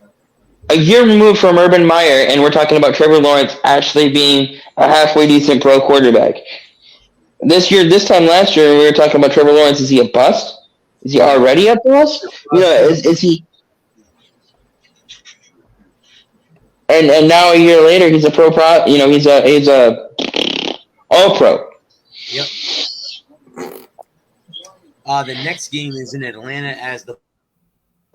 B: A year removed from Urban Meyer, and we're talking about Trevor Lawrence actually being a halfway decent pro quarterback. This time last year, we were talking about Trevor Lawrence. Is he a bust? Is he already at the West? You know, is he? And now a year later, he's a pro. You know, he's a all pro.
A: Yep. The next game is in Atlanta as the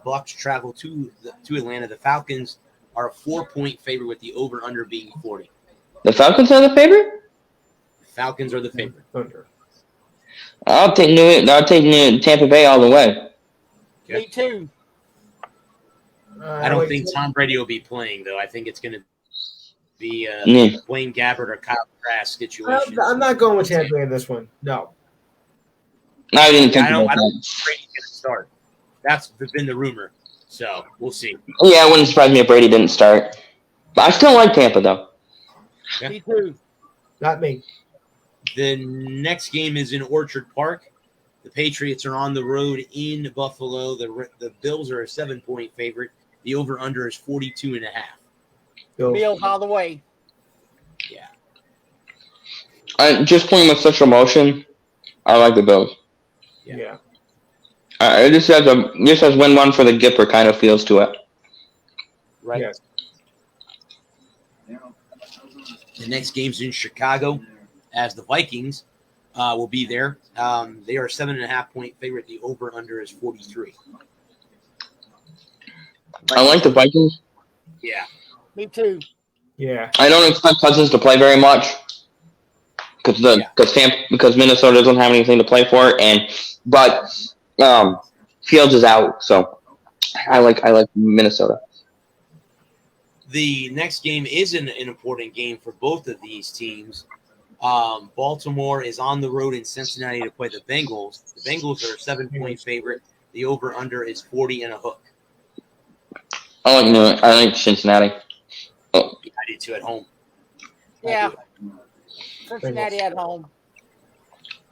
A: Bucks travel to Atlanta. The Falcons are a 4-point favorite with the over/under being 40.
B: The Falcons are the favorite?
A: Falcons are the favorite.
B: I'll take Tampa Bay all the way.
A: Okay.
D: Me too.
A: I don't think Tom Brady will be playing, though. I think it's going to be Blaine Gabbert or Kyle Trask situation.
C: I'm not going with Tampa Bay in this one. No.
B: I didn't think
A: I don't
B: about
A: think
B: that.
A: Brady's going to start. That's been the rumor. So we'll see.
B: Yeah, it wouldn't surprise me if Brady didn't start. But I still like Tampa, though.
A: Okay.
D: Me too.
C: Not me.
A: The next game is in Orchard Park. The Patriots are on the road in Buffalo. The Bills are a 7-point favorite. The over/under is 42.5.
D: Bills all the way.
A: Yeah.
B: Just playing with such emotion, I like the Bills.
C: Yeah.
B: This has win one for the Gipper kind of feels to it.
A: Right.
C: Yes.
A: The next game's in Chicago as the Vikings will be there. They are a 7.5-point favorite. The over/under is 43.
B: I like the Vikings.
A: Yeah.
D: Me too.
C: Yeah.
B: I don't expect Cousins to play very much because Minnesota doesn't have anything to play for, but Fields is out, so I like Minnesota.
A: The next game is an important game for both of these teams. Baltimore is on the road in Cincinnati to play the Bengals. The Bengals are a 7-point favorite. The over/under is 40 and a hook.
B: I like Cincinnati. Oh.
A: I did too at home.
D: Yeah. Cincinnati at home.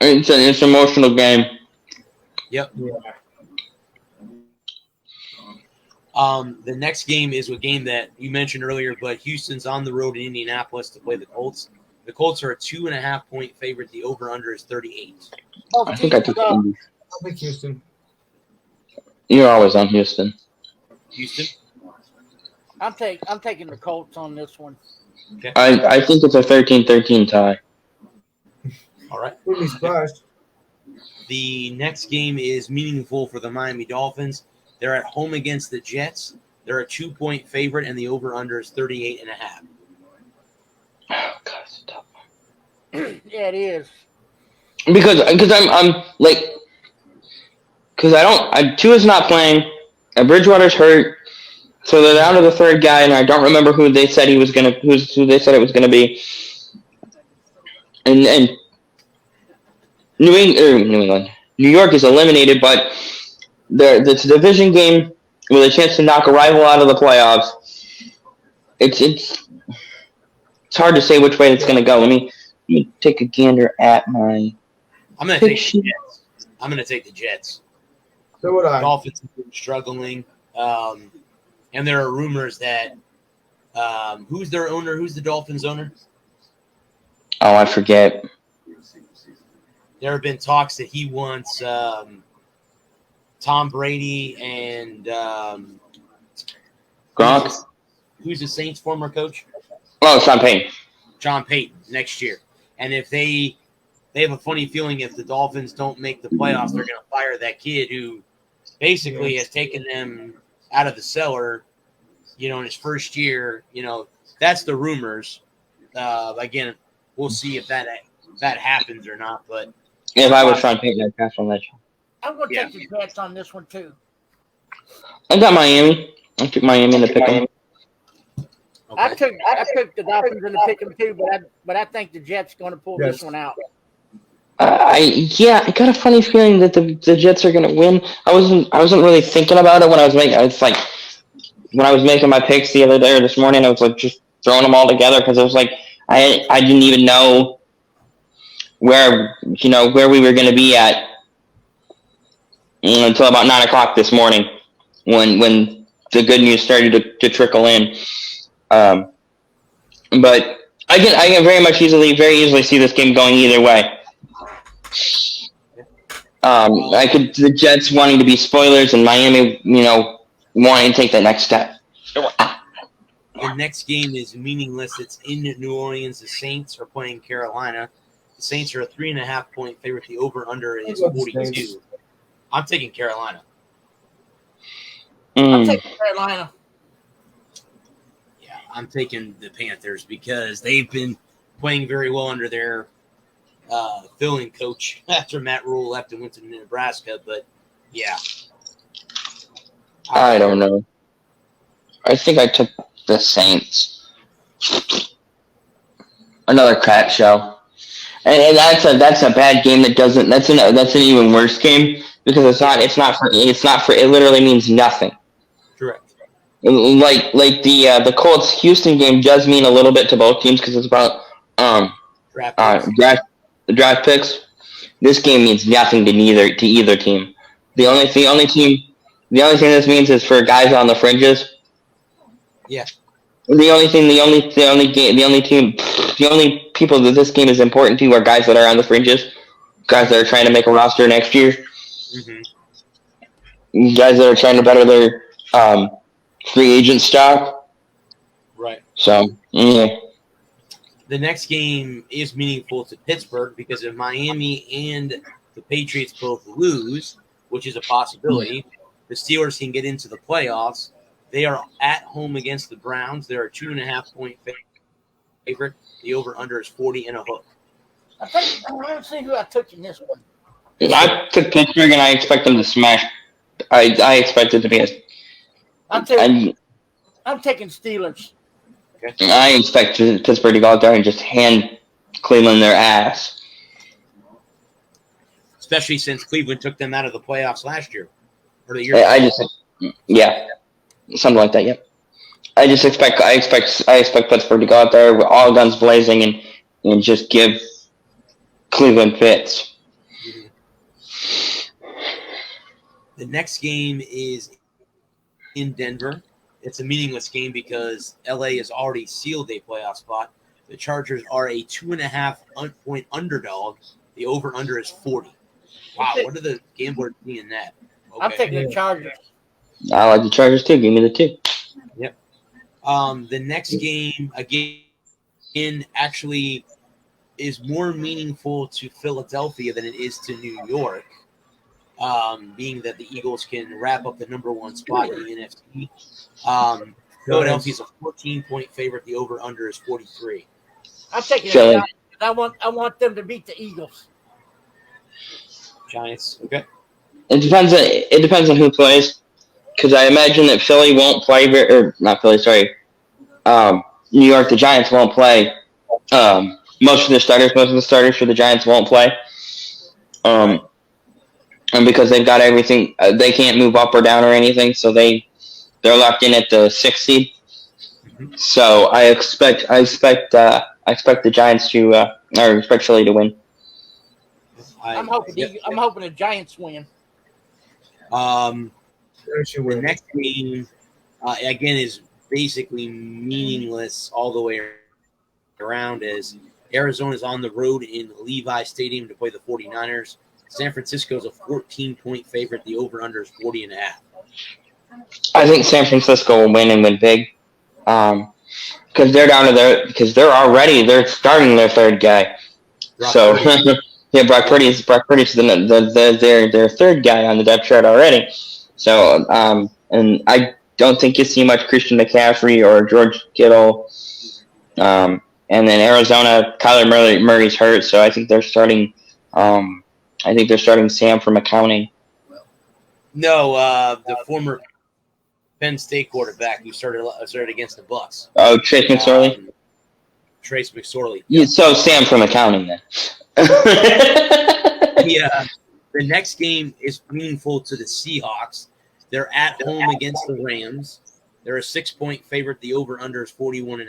B: It's an emotional game.
A: Yep.
C: Yeah.
A: The next game is a game that you mentioned earlier, but Houston's on the road in Indianapolis to play the Colts. The Colts are a 2.5-point favorite. The over/under is 38.
B: I think I took Indy.
C: I'll pick Houston.
B: You're always on Houston.
A: Houston.
D: I'm taking the Colts on this one.
A: Okay.
B: I think it's a 13-13 tie.
A: All right.
C: Wouldn't be surprised.
A: The next game is meaningful for the Miami Dolphins. They're at home against the Jets. They're a 2-point favorite, and the over/under is 38.5.
B: Oh, God, it's a tough one.
D: Yeah, it is.
B: Because I'm like, because Tua's not playing, and Bridgewater's hurt, so they're down to the third guy, and I don't remember who they said who they said it was gonna be. And New York is eliminated, but it's a division game with a chance to knock a rival out of the playoffs. It's hard to say which way it's gonna go. Let me take a gander at my.
A: I'm going to take the Jets. I'm going to take the Jets.
C: So would I.
A: Dolphins have been struggling, and there are rumors that who's their owner? Who's the Dolphins' owner?
B: Oh, I forget.
A: There have been talks that he wants Tom Brady and
B: Gronk.
A: Who's the Saints' former coach?
B: Oh, Sean Payton.
A: John Payton next year. And if they have a funny feeling if the Dolphins don't make the playoffs, they're going to fire that kid who basically has taken them out of the cellar, in his first year. That's the rumors. Again, we'll see if that happens or not. But
B: if I was Sean Payton, I'd pass on that.
D: I'm going to take the Jets on this one, too.
B: I got Miami. I took Miami in the pick 'em.
A: Okay.
D: I took the Dolphins in the pick 'em too, but I think the Jets going to pull this one out.
B: I got a funny feeling that the Jets are going to win. I wasn't really thinking about it when I was making. It's like when I was making my picks the other day or this morning. I was like just throwing them all together because it was like I didn't even know where we were going to be at until about 9 o'clock this morning when the good news started to trickle in. But I can very easily see this game going either way. The Jets wanting to be spoilers and Miami, wanting to take that next step.
A: The next game is meaningless. It's in New Orleans. The Saints are playing Carolina. The Saints are a 3.5-point favorite. The over/under is 42. I'm taking Carolina.
D: I'm taking Carolina.
A: Yeah, I'm taking the Panthers because they've been playing very well under their filling coach after Matt Rule left and went to Nebraska. But, yeah.
B: I don't know. I think I took the Saints. Another crap show. And that's a bad game that's an even worse game because it literally means nothing.
A: Correct.
B: Like the Colts Houston game does mean a little bit to both teams because it's about draft picks. This game means nothing to either team. The only thing this means is for guys on the fringes.
A: Yeah.
B: The only people that this game is important to are guys that are on the fringes, guys that are trying to make a roster next year, guys that are trying to better their free agent stock.
A: Right.
B: So, yeah.
A: The next game is meaningful to Pittsburgh because if Miami and the Patriots both lose, which is a possibility, the Steelers can get into the playoffs. They are at home against the Browns. They're a 2.5-point favorite. The over/under is 40 and a hook.
D: Let's see who I took in this one.
B: I took Pittsburgh, and I expect them to smash. I expect it to be
D: I'm taking Steelers.
A: Okay.
B: I expect Pittsburgh to go out there and just hand Cleveland their ass.
A: Especially since Cleveland took them out of the playoffs last year. Or the year
B: something like that. Yep. I expect Pittsburgh to go out there with all guns blazing and just give Cleveland fits.
A: The next game is in Denver. It's a meaningless game because LA has already sealed a playoff spot. The Chargers are a 2.5-point underdog. The over/under is 40. Wow, what are the gamblers seeing that? Okay.
D: I'm taking the Chargers.
B: I like the Chargers too. Give me the 2.
A: Yep. The next game again actually is more meaningful to Philadelphia than it is to New York. Being that the Eagles can wrap up the number 1 spot in the NFC. Philadelphia's a 14-point favorite. The over/under is 43.
D: I'm taking the Giants. I want them to beat the Eagles.
A: Giants. Okay.
B: It depends on who plays, because I imagine that Philly won't play. Not Philly. Sorry. New York. The Giants won't play. Most of the starters for the Giants won't play. And because they've got everything, they can't move up or down or anything, so they're locked in at the 6th seed. So I expect the Giants to or expect Philly to win.
D: I'm hoping the Giants win.
A: The next game again is basically meaningless all the way around as Arizona's on the road in Levi Stadium to play the 49ers. San Francisco is a 14-point favorite. The over/under is 40.5.
B: I think San Francisco will win and win big, because they're starting their third guy. So yeah, Brock Purdy's their third guy on the depth chart already. So and I don't think you see much Christian McCaffrey or George Kittle. And then Arizona, Kyler Murray's hurt, so I think they're starting. I think they're starting Sam from accounting.
A: No, the former Penn State quarterback who started against the Bucs.
B: Oh, Trace McSorley.
A: Trace McSorley.
B: Yeah, so Sam from accounting then.
A: Yeah. The next game is meaningful to the Seahawks. They're at home against the Rams. They're a 6-point favorite. The over/under is 41.5.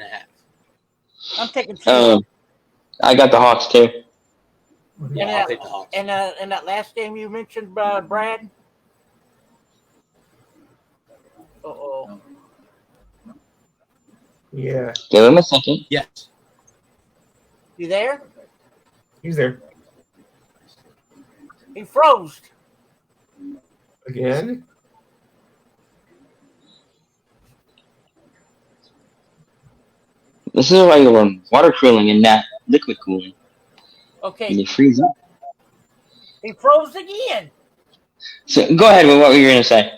D: I'm taking Seahawks.
B: I got the Hawks too.
A: Yeah, I'll take the Hawks.
D: And that last game you mentioned, Brad. Uh-oh.
C: Yeah.
B: Give him a second.
A: Yes.
D: You there?
C: He's there.
D: He froze.
C: Again?
B: This is why you run water cooling and not liquid cooling.
D: Okay.
B: And you freeze up.
D: He froze again.
B: So go ahead with what you were going to say.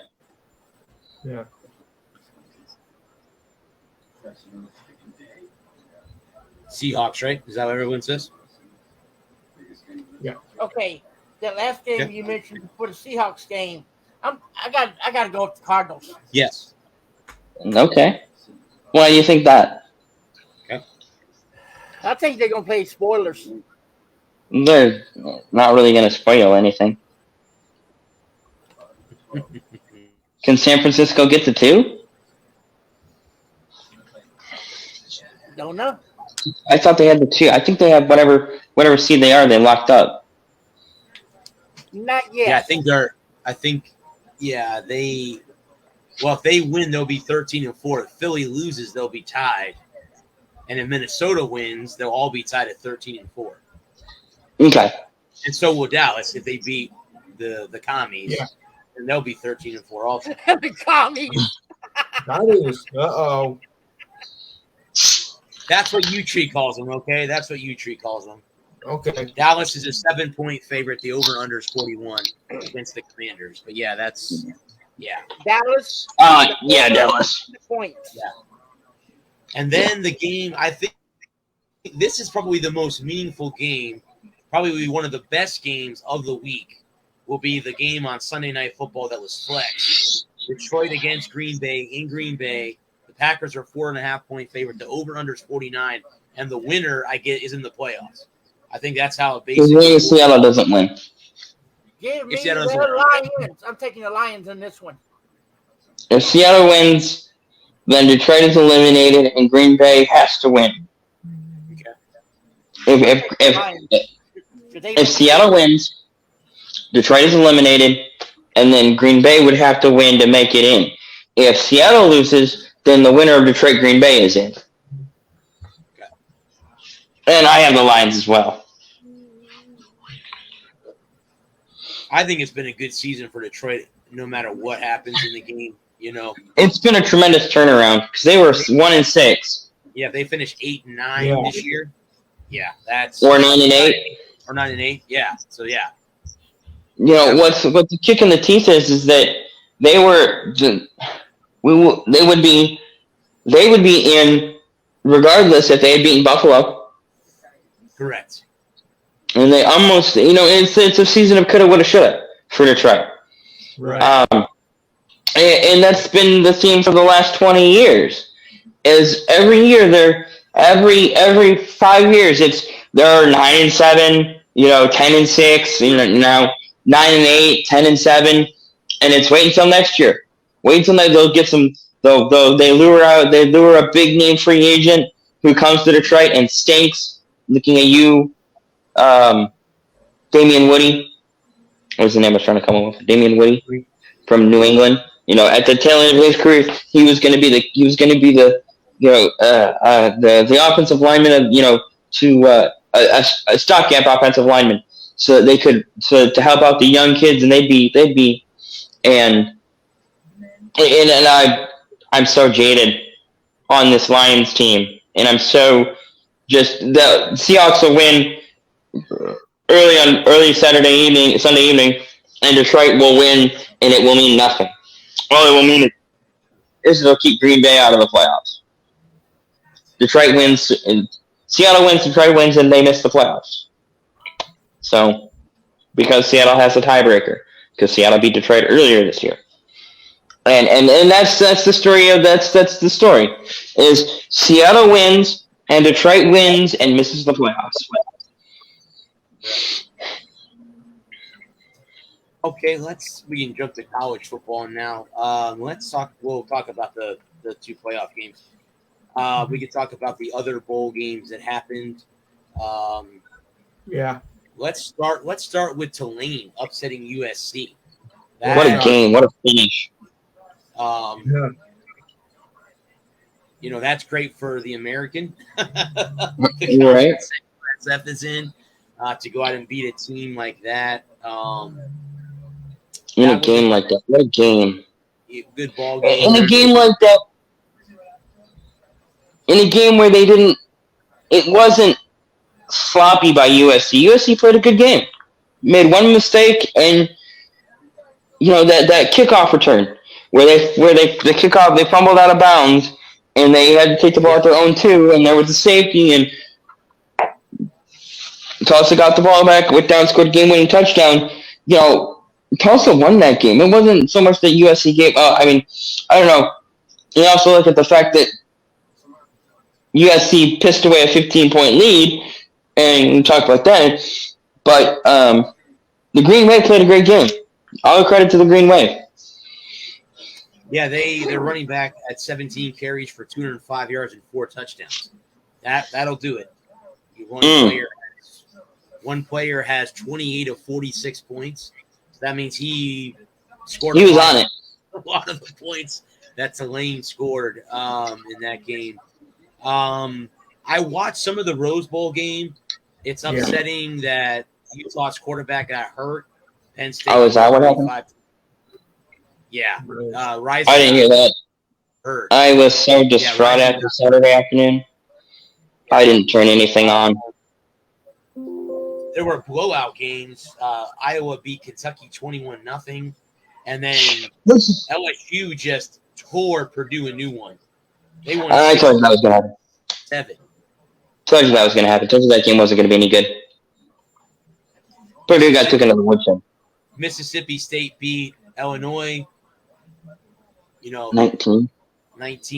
C: Yeah.
A: Seahawks, right? Is that what everyone says?
D: Okay. That last game
A: Yeah.
D: you mentioned for the Seahawks game, I got to go with the Cardinals.
A: Yes.
B: Okay. Why do you think that?
D: I think they're gonna play spoilers.
B: They're not really going to spoil anything. Can San Francisco get to 2?
D: Don't know.
B: I thought they had the 2. I think they have whatever seed they are. They locked up.
D: Not yet.
A: Yeah, if they win, they'll be 13-4. If Philly loses, they'll be tied. And if Minnesota wins, they'll all be tied at 13-4.
B: Okay.
A: And so will Dallas if they beat the commies.
C: Yeah.
A: And they'll be 13-4 also.
D: The commies.
C: That is. Uh-oh.
A: That's what U-Tree calls them, okay? That's what U-Tree calls them.
C: Okay.
A: Dallas is a 7-point favorite. The over-under is 41 against the Commanders. But, yeah, that's – yeah.
D: Dallas.
B: Yeah, Dallas.
D: Points.
A: Yeah. And then the game, I think this is probably the most meaningful game, probably one of the best games of the week, will be the game on Sunday Night Football that was flexed. Detroit against Green Bay in Green Bay. The Packers are 4.5-point favorite. The over-under is 49. And the winner, is in the playoffs. I think that's how it basically
B: – Seattle doesn't win.
D: Give me
A: Seattle doesn't
D: the Lions. I'm taking the Lions in this one.
B: If Seattle wins, then Detroit is eliminated, and Green Bay has to win.
A: Okay.
B: If Seattle wins, Detroit is eliminated, and then Green Bay would have to win to make it in. If Seattle loses, then the winner of Detroit Green Bay is in.
A: Okay.
B: And I have the Lions as well.
A: I think it's been a good season for Detroit, no matter what happens in the game. You know,
B: it's been a tremendous turnaround because they were 1-6.
A: Yeah, they finished 8-9 this year. Yeah, that's
B: or 9-8
A: or 9-8. Yeah, so yeah.
B: You know what's the kick in the teeth is that they would be in regardless if they had beaten Buffalo.
A: Correct.
B: And they almost it's a season of coulda, woulda, shoulda for Detroit.
C: Right.
B: And that's been the theme for the last 20 years. Is every year every 5 years they're 9-7, 10-6, now 9-8, 10-7, and it's wait until next year. Wait until they'll get some. They lure a big name free agent who comes to Detroit and stinks. Looking at you, Damian Woody. What was the name I was trying to come up with? Damian Woody from New England. At the tail end of his career, he was going to be the offensive lineman of a stopgap offensive lineman, so that they could to help out the young kids, and I'm so jaded on this Lions team, and I'm so just the Seahawks will win early Sunday evening, and Detroit will win, and it will mean nothing. All it will mean is it'll keep Green Bay out of the playoffs. Detroit wins, and Seattle wins, Detroit wins, and they miss the playoffs. So, because Seattle has a tiebreaker, because Seattle beat Detroit earlier this year, and that's the story that's the story is Seattle wins and Detroit wins and misses the playoffs.
A: Okay, we can jump to college football now. We'll talk about the 2 playoff games. We could talk about the other bowl games that happened.
C: Yeah.
A: Let's start with Tulane upsetting USC.
B: What a game! What a finish!
A: That's great for the American.
B: Right.
A: SF is in. to go out and beat a team like that.
B: In a game like that, what a game!
A: Good ball game.
B: In a game like that, in a game where it wasn't sloppy by USC. USC played a good game. Made one mistake, and that kickoff return where the kickoff, they fumbled out of bounds, and they had to take the ball at their own 2, and there was a safety, and Tulsa got the ball back, went down, scored a game-winning touchdown. Tulsa won that game. It wasn't so much that USC gave. I don't know. You also look at the fact that USC pissed away a 15-point lead, and we talk about that. But the Green Wave played a great game. All the credit to the Green Wave.
A: Yeah, they're running back at 17 carries for 205 yards and 4 touchdowns. That'll do it. One player has 28 of 46 points. So that means he scored.
B: He was on it.
A: A lot of the points that Tulane scored in that game. I watched some of the Rose Bowl game. It's upsetting that Utah's quarterback got hurt. Penn State.
B: Oh, is that what happened?
A: Yeah.
B: I didn't hear that.
A: Hurt.
B: I was so distraught after Saturday afternoon. I didn't turn anything on.
A: There were blowout games. Iowa beat Kentucky 21-0. And then LSU just tore Purdue a new one. They won.
B: I told you that was going to happen.
A: 7.
B: Told you that was going to happen. Told you that game wasn't going to be any good. Purdue got taken to the woodshed.
A: Mississippi State beat Illinois.
B: 19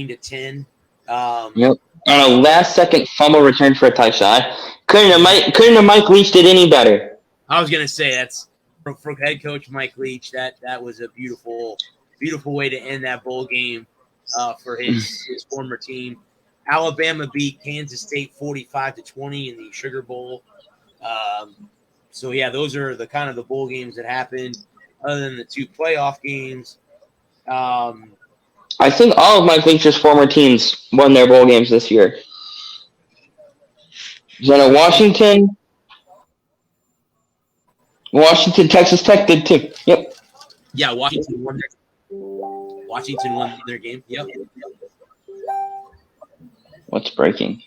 A: to 10.
B: Yep. On a last-second fumble return for a touchdown. Couldn't have Mike Leach did any better.
A: I was gonna say that's for head coach Mike Leach. That was a beautiful way to end that bowl game for his former team. Alabama beat Kansas State 45-20 in the Sugar Bowl. So yeah, those are the kind of the bowl games that happened. Other than the 2 playoff games.
B: I think all of Mike Leach's former teams won their bowl games this year. Washington, Texas Tech did too. Yep.
A: Yeah, Washington won their game. Yep.
B: What's breaking?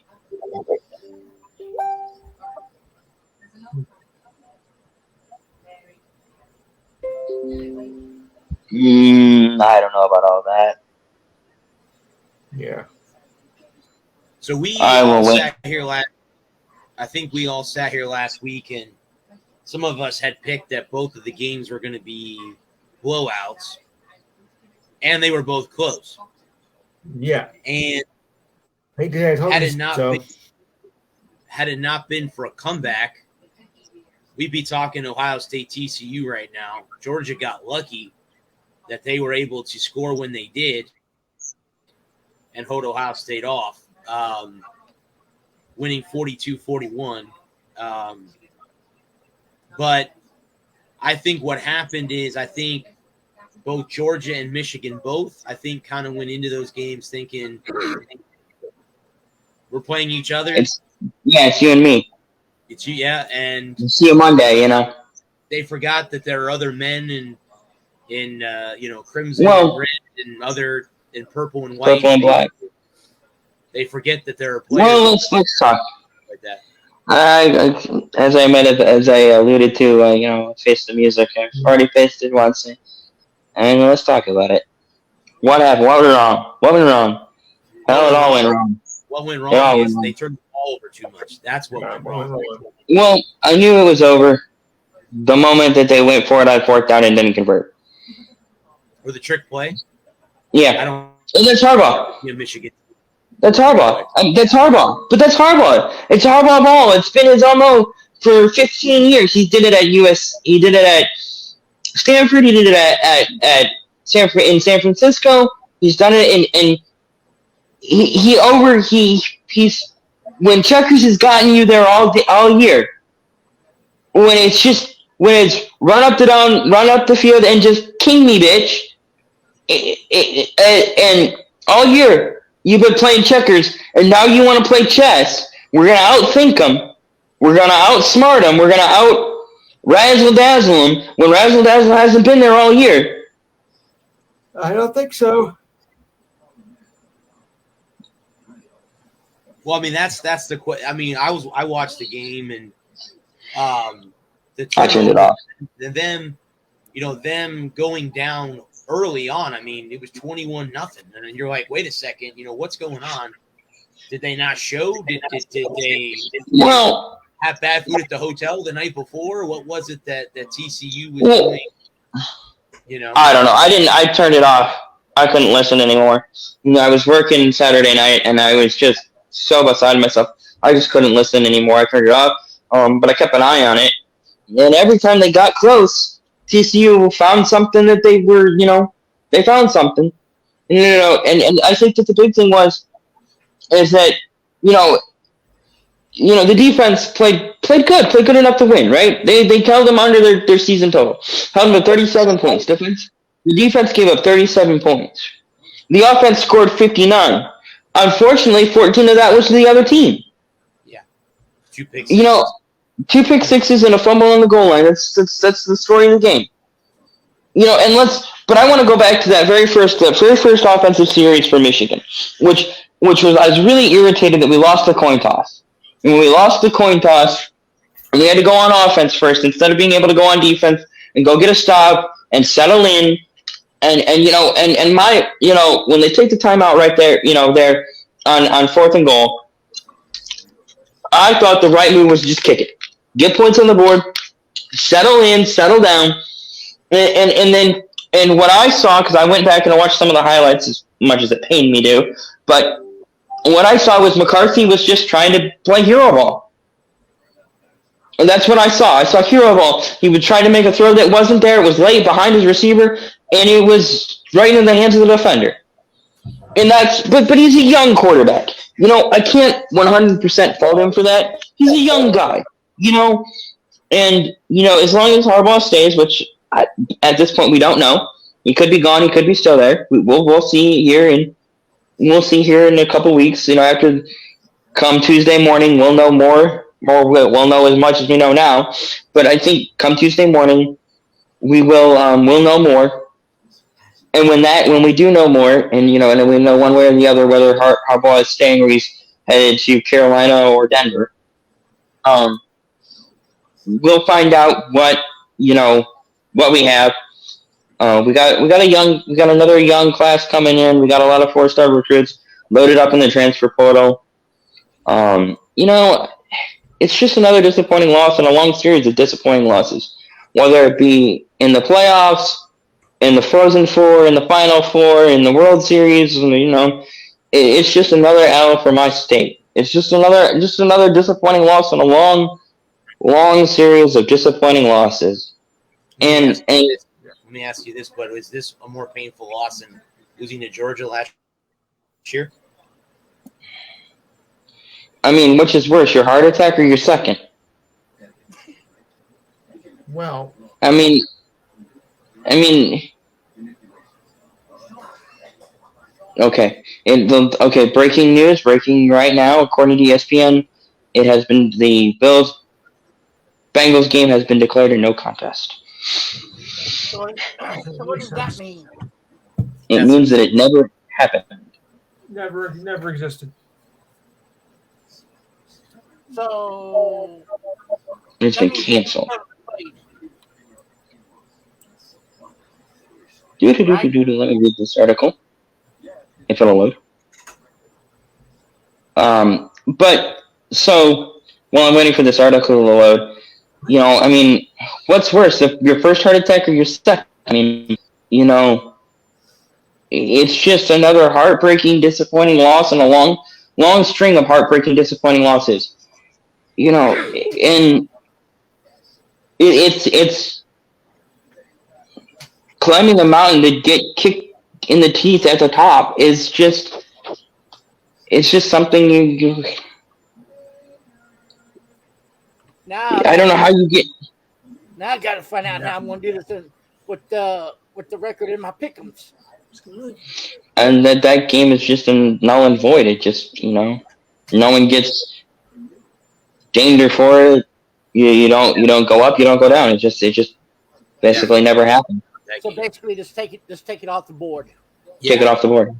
B: I don't know about all that.
C: Yeah.
A: So we all sat here last week, and some of us had picked that both of the games were going to be blowouts, and they were both close.
C: Yeah.
A: And had it not been for a comeback, we'd be talking Ohio State TCU right now. Georgia got lucky that they were able to score when they did and hold Ohio State off, winning 42-41. But I think what happened is both Georgia and Michigan kind of went into those games thinking we're playing each other.
B: It's you and me.
A: It's you, yeah, and
B: we'll see you Monday.
A: They forgot that there are other men in crimson and red and other in purple and white.
B: Purple and black.
A: They forget that there are players.
B: Well, let's talk
A: like that.
B: As I alluded to, face the music. I've already faced it once, and let's talk about it. What happened? What went wrong? How it all went wrong.
A: What went wrong is they turned the ball over too much. That's what went wrong.
B: Well, I knew it was over the moment that they went for it on 4th down and didn't convert.
A: Or the trick play?
B: Yeah. And that's Harbaugh.
A: Michigan.
B: That's Harbaugh. That's Harbaugh. But that's Harbaugh. It's Harbaugh ball. It's been his MO for 15 years. He did it at He did it at Stanford. He did it at Stanford in San Francisco. He's done it in he's when Checkers has gotten you there all year. When it's run up the field and just king me, bitch. And all year you've been playing checkers, and now you want to play chess. We're gonna outthink them, We're gonna outsmart them. We're gonna out razzle dazzle them when razzle dazzle hasn't been there all year.
C: I don't think so.
A: Well, I mean that's the. I mean, I watched the game and
B: I turned it off.
A: And them going down early on. I mean, it was 21-0, and then you're like, wait a second, what's going on? Did they not show? Did they have bad food at the hotel the night before? What was it that TCU was doing?
B: I don't know. I turned it off. I couldn't listen anymore. I was working Saturday night, and I was just so beside myself. I just couldn't listen anymore. I turned it off. But I kept an eye on it. And every time they got close, TCU found something that they were, they found something. And I think that the big thing is that, the defense played good enough to win, right? They held them under their season total. Held them to 37 points. The defense gave up 37 points. The offense scored 59. Unfortunately, 14 of that was to the other team.
A: Yeah. 2 pick sixes.
B: 2 pick sixes and a fumble on the goal line. That's the story of the game. But I want to go back to that very first offensive series for Michigan, which was, I was really irritated that we lost the coin toss. And when we lost the coin toss, and we had to go on offense first instead of being able to go on defense and go get a stop and settle in. And when they take the timeout right there, there on 4th and goal, I thought the right move was just kick it. Get points on the board, settle in, settle down, and what I saw, because I went back and I watched some of the highlights as much as it pained me to, but what I saw was McCarthy was just trying to play hero ball. And that's what I saw. I saw hero ball. He would try to make a throw that wasn't there. It was late behind his receiver, and it was right in the hands of the defender. And but he's a young quarterback. I can't 100% fault him for that. He's a young guy, and, as long as Harbaugh stays, which at this point we don't know. He could be gone. He could be still there. We'll see here in a couple weeks. After come Tuesday morning, we'll know more. We'll know as much as we know now. But I think come Tuesday morning, we'll know more. And when we do know more, and and we know one way or the other whether Harbaugh is staying or he's headed to Carolina or Denver, we'll find out what we have. We got another young class coming in. We got a lot of 4-star recruits loaded up in the transfer portal. It's just another disappointing loss in a long series of disappointing losses, whether it be in the playoffs, in the Frozen Four, in the Final Four, in the World Series. It's just another L for my state. It's just another disappointing loss in a long series of disappointing losses. And
A: let me ask you this, but is this a more painful loss than losing to Georgia last year?
B: I mean, which is worse, your heart attack or your second?
C: Well,
B: I mean, okay. Breaking news, breaking right now, according to ESPN, it has been the Bengals game has been declared a no contest.
D: So what does that mean?
B: It means that it never happened.
C: Never existed.
D: So
B: It's been canceled. Let me read this article. If it'll load. But so while I'm waiting for this article to load, I mean, what's worse, if your first heart attack or your second? I mean, it's just another heartbreaking, disappointing loss and a long string of heartbreaking, disappointing losses. And it's climbing the mountain to get kicked in the teeth at the top is just something you
D: now
B: I don't know how you get.
D: Now I got to find out how I'm going to do this with the record in my pick'ems.
B: And that game is just a null and void. It just no one gets. danger for it. You don't go up, you don't go down. It just basically never happened.
D: So basically, just take it off the board.
B: Take it off the board.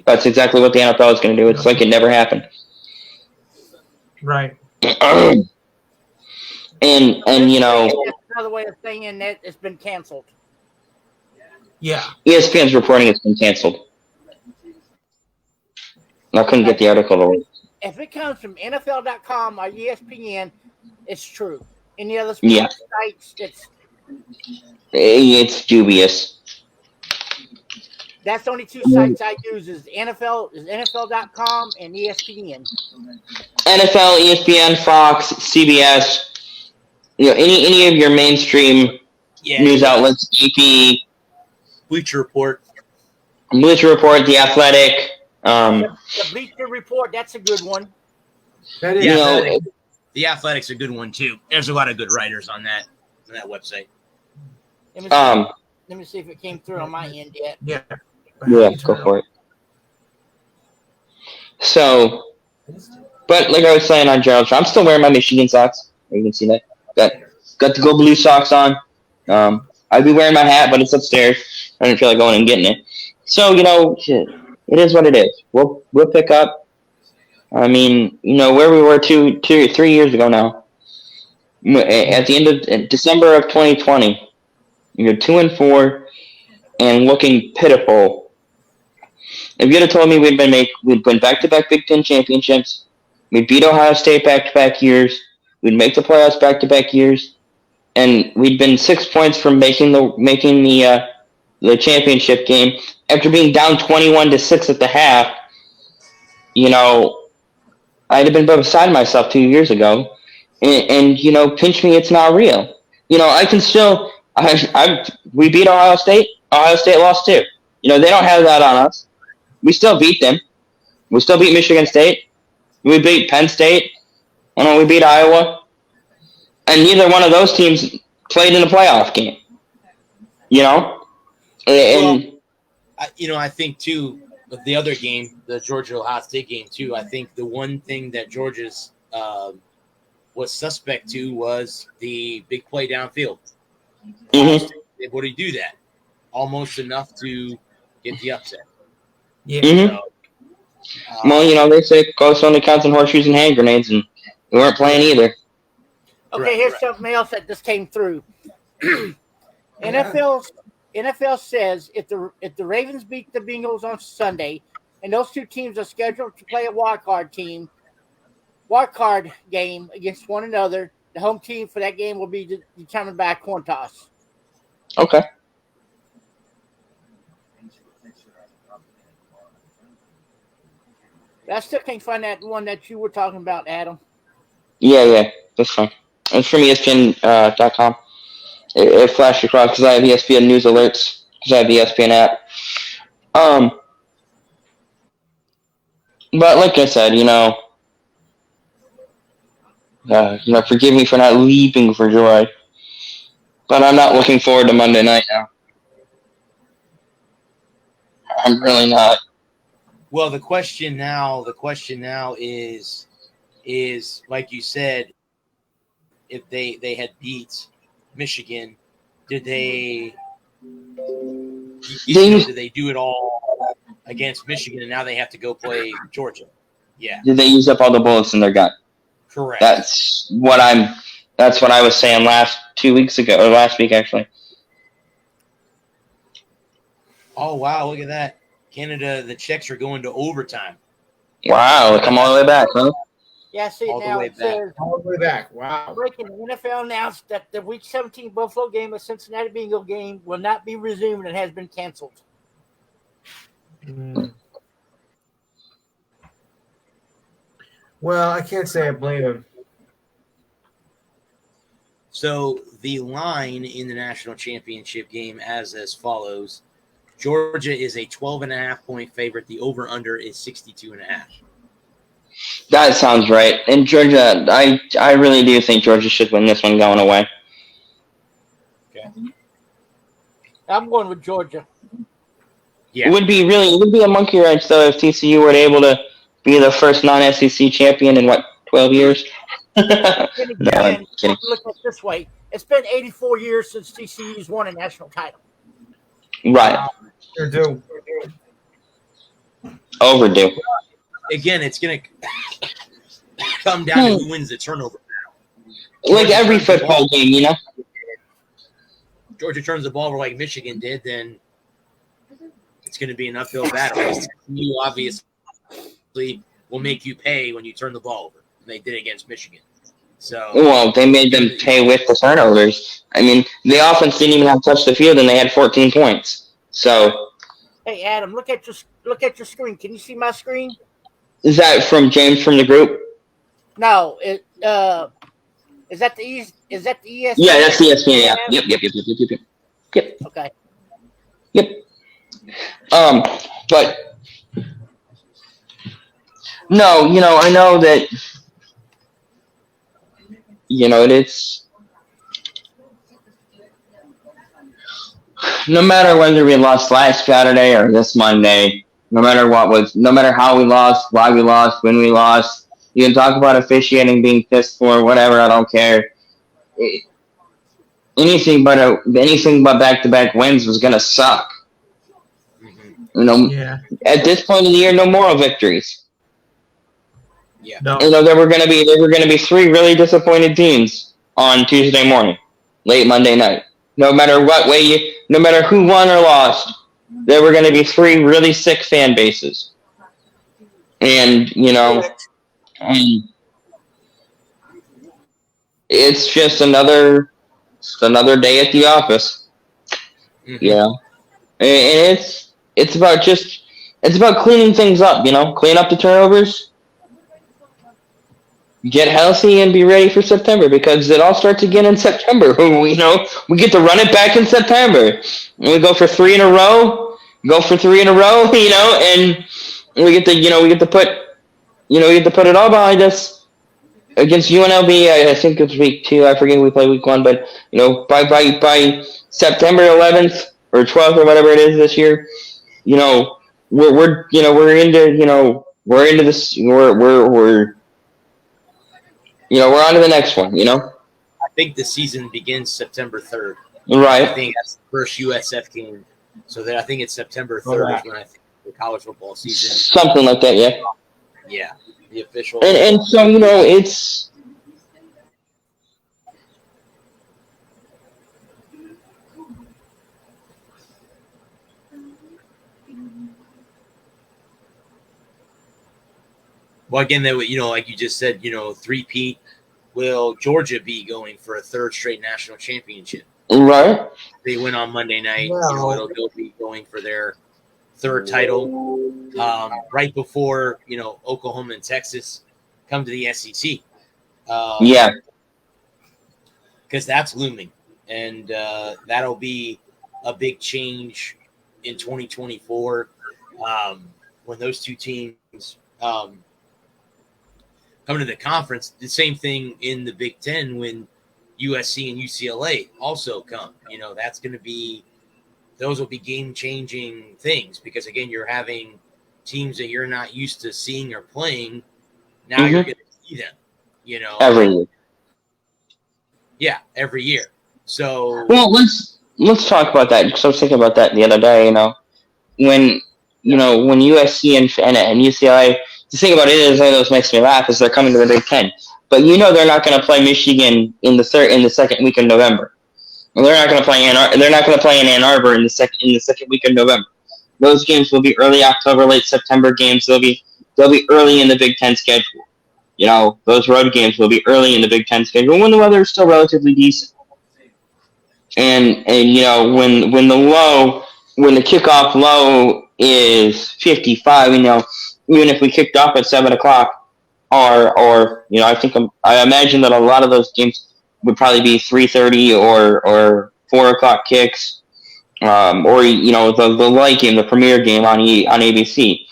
B: That's exactly what the NFL is going to do. It's like it never happened.
C: Right.
B: and you know,
D: that's another way of saying that it's been canceled.
C: Yeah.
B: ESPN's reporting it's been canceled. I couldn't get the article.
D: If it comes from NFL.com or ESPN, it's true. Any other sports sites,
B: it's dubious.
D: That's the only two sites I use is NFL.com and ESPN.
B: NFL, ESPN, Fox, CBS, any of your mainstream news outlets, AP,
A: Bleacher Report,
B: The Athletic.
D: The Bleacher Report, that's a good one.
C: That is.
A: The Athletic's a good one too. There's a lot of good writers on that website.
D: Let me see if it came through on my end yet.
C: Yeah.
B: Yeah, go for it. So, but like I was saying on Gerald, I'm still wearing my Michigan socks. You can see that. Got the Go Blue socks on. I'd be wearing my hat, but it's upstairs. I didn't feel like going and getting it. So, it is what it is. We'll pick up. I mean, where we were 3 years ago now. At the end of December of 2020, you're 2-4 and looking pitiful. If you'd have told me we'd win back-to-back Big Ten championships, we'd beat Ohio State back-to-back years, we'd make the playoffs back-to-back years, and we'd been 6 points from making the championship game after being down 21-6 at the half, I'd have been beside myself 2 years ago, and pinch me, it's not real. I can still. We beat Ohio State. Ohio State lost too. They don't have that on us. We still beat them. We still beat Michigan State. We beat Penn State. We beat Iowa. And neither one of those teams played in a playoff game.
A: I think too, the other game, the Georgia-Ohio State game too, I think the one thing that Georgia's was suspect to was the big play downfield.
B: Mm-hmm.
A: They able to do that almost enough to get the upset.
C: Yeah.
B: Mm-hmm. Well, they say ghosts only counts in horseshoes and hand grenades, and we weren't playing either.
D: Okay, here's something else that just came through. NFL says if the Ravens beat the Bengals on Sunday, and those two teams are scheduled to play a wild card game against one another, the home team for that game will be determined by a coin toss.
B: Okay.
D: I still can't find that one that you were talking about, Adam.
B: Yeah, that's fine. It's from ESPN.com. It flashed across because I have ESPN news alerts because I have the ESPN app. But like I said, forgive me for not leaping for joy, but I'm not looking forward to Monday night now. I'm really not.
A: Well, the question now is like you said, if they had beat Michigan, did they do it all against Michigan and now they have to go play Georgia? Yeah.
B: Did they use up all the bullets in their gun?
A: Correct.
B: That's what I was saying last week actually.
A: Oh wow, look at that. Canada, the Czechs are going to overtime.
B: Wow, they come all the way back, huh?
D: Yeah, see,
A: All the
D: now
A: way
D: it says,
C: All the way back. Wow.
D: breaking, the NFL announced that the Week 17 Buffalo game and Cincinnati Bengal game will not be resumed and has been canceled.
C: Well, I can't say I blame him.
A: So the line in the national championship game as follows. Georgia is a 12.5 point favorite. The over-under is 62.5.
B: That sounds right. And Georgia, I really do think Georgia should win this one going away.
A: Okay.
D: I'm going with Georgia.
A: Yeah.
B: It would be a monkey wrench though if TCU were able to be the first non-SEC champion in 12 years.
D: Then
B: No, I'm
D: again,
B: kidding.
D: look at it this way: it's been 84 years since TCU's won a national title.
B: Right.
C: Sure do.
B: Overdue.
A: Again, it's going to come down to who wins the turnover.
B: Like every football game, you know?
A: Georgia turns the ball over like Michigan did, then it's going to be an uphill battle. You obviously will make you pay when you turn the ball over. And they did against Michigan. So
B: Well, they made them pay with the turnovers. I mean, the offense didn't even have touched the field, and they had 14 points. So,
D: Hey, Adam, look at your screen. Can you see my screen?
B: is that from James from the group?
D: No, is that the ESPN?
B: Yeah, that's ESPN. Yeah. Yep.
D: Okay.
B: Yep. But no, I know that. It's no matter whether we lost last Saturday or this Monday, no matter how we lost, why we lost, when we lost, you can talk about officiating being pissed for, whatever, I don't care. Anything but back-to-back wins was gonna suck.
C: Yeah.
B: At this point in the year, no moral victories.
A: Yeah.
C: No.
B: There were gonna be 3 really disappointed teams on Tuesday morning, late Monday night. No matter who won or lost, there were gonna be 3 really sick fan bases. And it's just another day at the office.
A: Mm-hmm.
B: And it's about cleaning things up, clean up the turnovers, get healthy, and be ready for September, because it all starts again in September. We get to run it back in September. And we go for 3 in a row, and we get to put it all behind us against UNLV. I think it's week 2. I forget we play week 1, but by September 11th or 12th or whatever it is this year, we're into this. We're on to the next one.
A: I think the season begins September 3rd.
B: Right.
A: I think that's the first USF game. So I think it's September 3rd is when I think the college football season.
B: Something like that, yeah.
A: Yeah, the official.
B: And so it's.
A: Well, again, like you just said, 3-peat. Will Georgia be going for a 3rd straight national championship?
B: Right.
A: They win on Monday night.
C: Well,
A: They'll be going for their 3rd title right before, Oklahoma and Texas come to the SEC.
B: Yeah.
A: Because that's looming. And that'll be a big change in 2024 when those 2 teams come to the conference. The same thing in the Big Ten when USC and UCLA also come. That's going to be – those will be game-changing things because, again, you're having teams that you're not used to seeing or playing. Now you're going to see them,
B: Every year.
A: Yeah, every year. So –
B: Well, let's talk about that, because I was thinking about that the other day, when USC and UCLA – the thing about it is, one of those makes me laugh, is they're coming to the Big Ten. But they're not going to play Michigan in the 2nd week of November. They're not going to play they're not going to play in Ann Arbor in the second week of November. Those games will be early October, late September games. They'll be early in the Big Ten schedule. Those road games will be early in the Big Ten schedule when the weather is still relatively decent. And when the kickoff low is 55, even if we kicked off at 7:00, or I imagine that a lot of those games would probably be 3:30 or 4:00 kicks, or the light game, the premier game on ABC,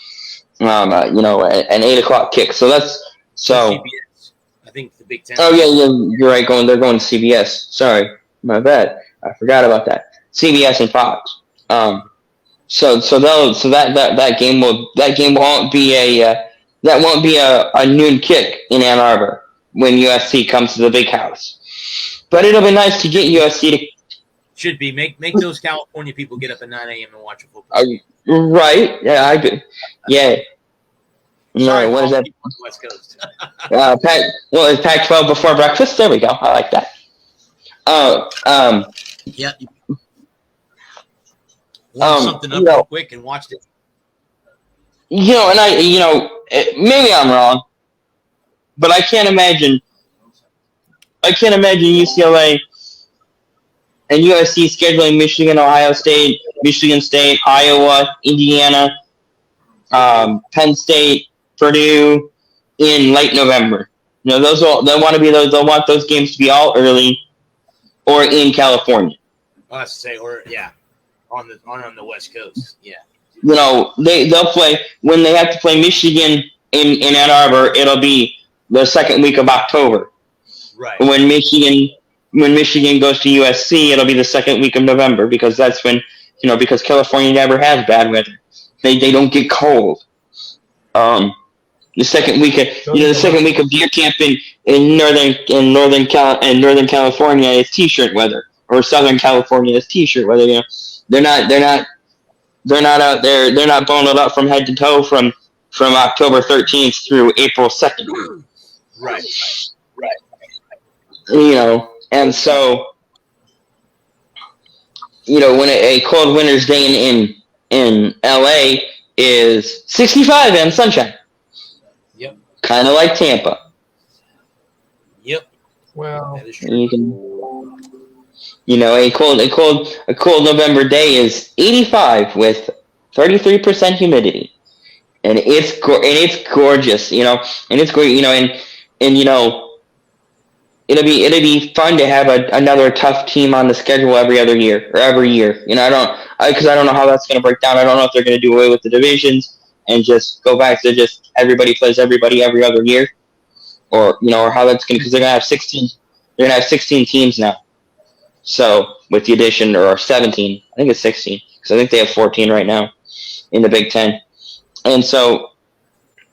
B: an 8:00 kick. So that's
A: CBS. I think the Big Ten.
B: Oh yeah, you're right. They're going to CBS. Sorry, my bad. I forgot about that. CBS and Fox. So that game won't be a noon kick in Ann Arbor. when USC comes to the big house. But it'll be nice to get USC to.
A: Should be make those California people get up at 9 a.m. and watch a football game.
B: Right? Yeah, yeah.
A: Sorry,
B: what is that?
A: On the West Coast.
B: It's Pac-12 before breakfast. There we go. I like that.
A: Yeah. Warm something up real quick and watched it.
B: And maybe I'm wrong, but I can't imagine UCLA and USC scheduling Michigan, Ohio State, Michigan State, Iowa, Indiana, Penn State, Purdue in late November. They'll want those games to be all early or in California.
A: Let's say, on the West Coast, yeah.
B: They'll play when they have to play Michigan in Ann Arbor. It'll be the second week of October.
A: Right.
B: When Michigan goes to USC, it'll be the second week of November because that's when because California never has bad weather. They don't get cold. The second week of deer camp in Northern California is T-shirt weather, or Southern California is T-shirt weather. They're not out there. They're not bundled up from head to toe from October 13th through April 2nd.
A: Right.
B: And so when a cold winter's day in LA is 65 and sunshine.
A: Yep.
B: Kind of like Tampa.
A: Yep.
C: Well,
A: that is true.
B: You can, a cold November day is 85 with 33% humidity, and it's gorgeous. And it's great. It'll be fun to have another tough team on the schedule every year. Because I don't know how that's going to break down. I don't know if they're going to do away with the divisions and just go back to just everybody plays everybody every other year, or how that's going to, because they're going to have 16. They're going to have 16 teams now. So with the addition, or 17, I think it's 16, because I think they have 14 right now in the Big Ten, and so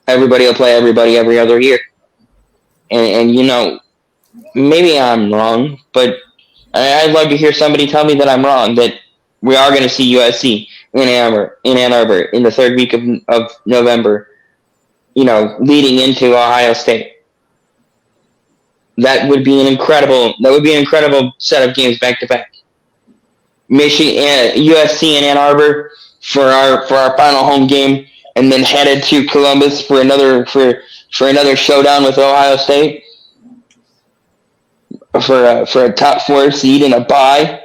B: everybody will play everybody every other year, and maybe I'm wrong, but I'd love to hear somebody tell me that I'm wrong, that we are going to see USC in Ann Arbor in the third week of November, leading into Ohio State. That would be an incredible set of games back to back. Michigan, USC in Ann Arbor for our final home game, and then headed to Columbus for another showdown with Ohio State. For a top 4 seed and a bye.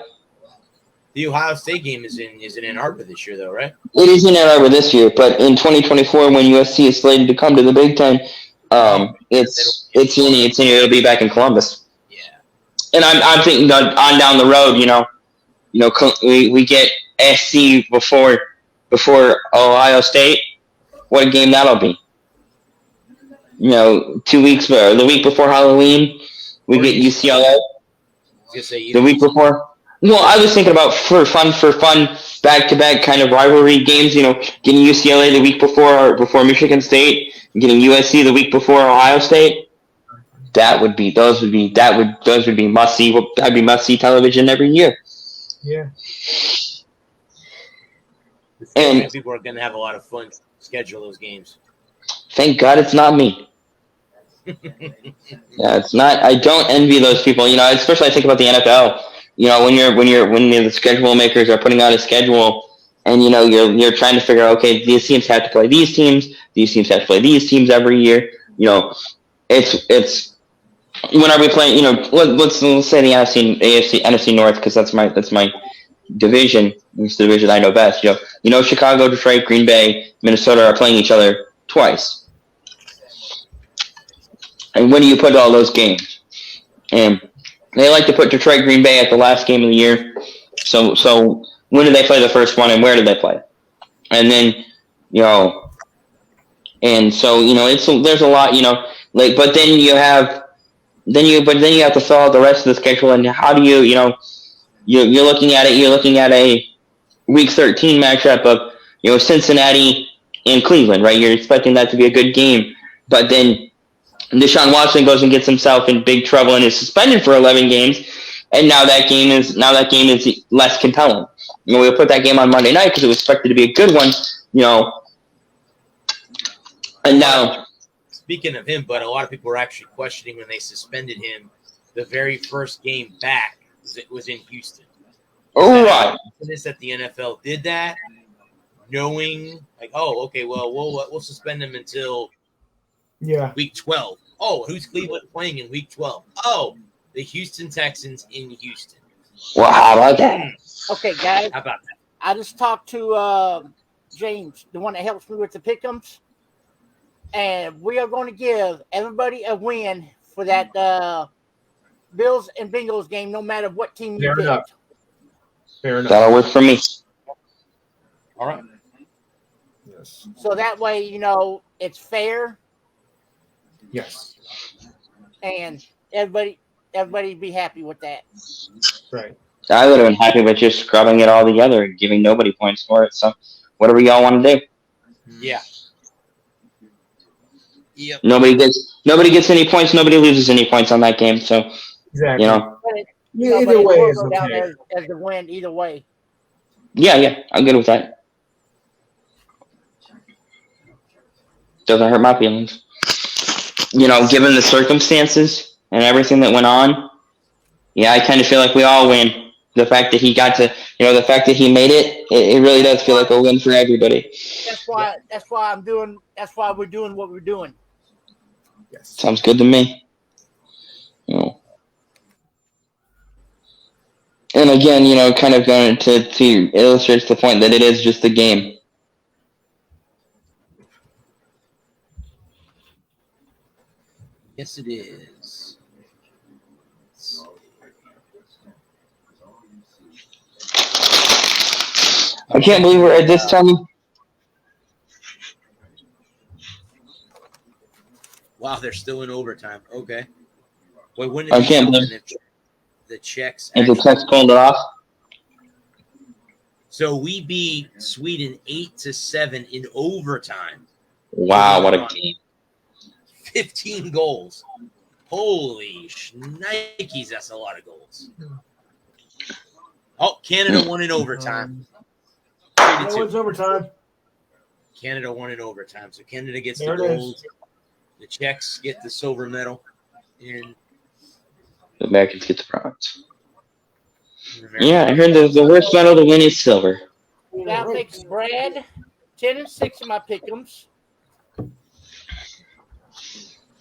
A: The Ohio State game is in Ann Arbor this year, though, right?
B: It is in Ann Arbor this year, but in 2024, when USC is slated to come to the Big Ten, it'll be back in Columbus.
A: Yeah.
B: And I'm thinking that on down the road, we get SC before Ohio State. What a game that'll be. 2 weeks, or the week before Halloween. We get UCLA the week before. Well, I was thinking about for fun, back-to-back kind of rivalry games. Getting UCLA the week before Michigan State, and getting USC the week before Ohio State. Those would be must-see. That'd be must-see television every year.
C: Yeah.
A: And people are going to have a lot of fun schedule those games.
B: Thank God it's not me. Yeah, it's not. I don't envy those people. Especially I think about the NFL. When the schedule makers are putting out a schedule, and you're trying to figure out, okay, these teams have to play these teams have to play these teams every year. It's when are we playing? Let's say the NFC North, because that's my division. It's the division I know best. Chicago, Detroit, Green Bay, Minnesota are playing each other twice. And when do you put all those games? And they like to put Detroit, Green Bay at the last game of the year. So when do they play the first one, and where do they play it? And then, and so there's a lot, but then you have to fill out the rest of the schedule. And how do you're looking at it? You're looking at a Week 13 matchup of Cincinnati and Cleveland, right? You're expecting that to be a good game, but then Deshaun Watson goes and gets himself in big trouble and is suspended for 11 games, and now that game is less compelling. We'll put that game on Monday night because it was expected to be a good one, and now.
A: Speaking of him, but a lot of people were actually questioning when they suspended him. The very first game back was in Houston.
B: Right.
A: This that the NFL did that, knowing we'll suspend him until week 12. Oh, who's Cleveland playing in week 12? Oh, the Houston Texans in Houston.
B: Well, how about that?
D: Okay, guys.
A: How about that?
D: I just talked to James, the one that helps me with the pick'ems, and we are going to give everybody a win for that Bills and Bengals game, no matter what team you pick.
C: Fair enough.
B: That'll work for me.
A: All right.
C: Yes.
D: So that way, it's fair.
C: Yes.
D: And everybody be happy with that.
C: Right.
B: I would have been happy with just scrubbing it all together and giving nobody points for it. So, whatever y'all want to do.
A: Yeah. Yep.
B: Nobody gets any points. Nobody loses any points on that game. So,
C: Exactly.
D: Either way is okay. As the win, either way.
B: Yeah, I'm good with that. Doesn't hurt my feelings. Given the circumstances and everything that went on, I kind of feel like we all win. The fact that he got to, the fact that he made it, it really does feel like a win for everybody.
D: That's why we're doing what we're doing.
C: Yes.
B: Sounds good to me. And again, kind of going to illustrate the point that it is just a game.
A: Yes, it is.
B: I can't believe we're at this time.
A: Wow, they're still in overtime. Okay. Wait, when
B: I can't believe
A: the Czechs.
B: And the Czechs pulled it off.
A: So we beat Sweden 8-7 in overtime.
B: Wow, what a game!
A: 15 goals. Holy shnikes, that's a lot of goals. Oh, Canada won in overtime.
C: It's overtime.
A: Canada won in overtime. So Canada gets
C: There
A: the
C: it
A: gold.
C: is.
A: The Czechs get the silver medal. And
B: The Americans get the bronze. Yeah, I heard the worst medal to win is silver.
D: That makes Brad 10-6 in my pick'ems.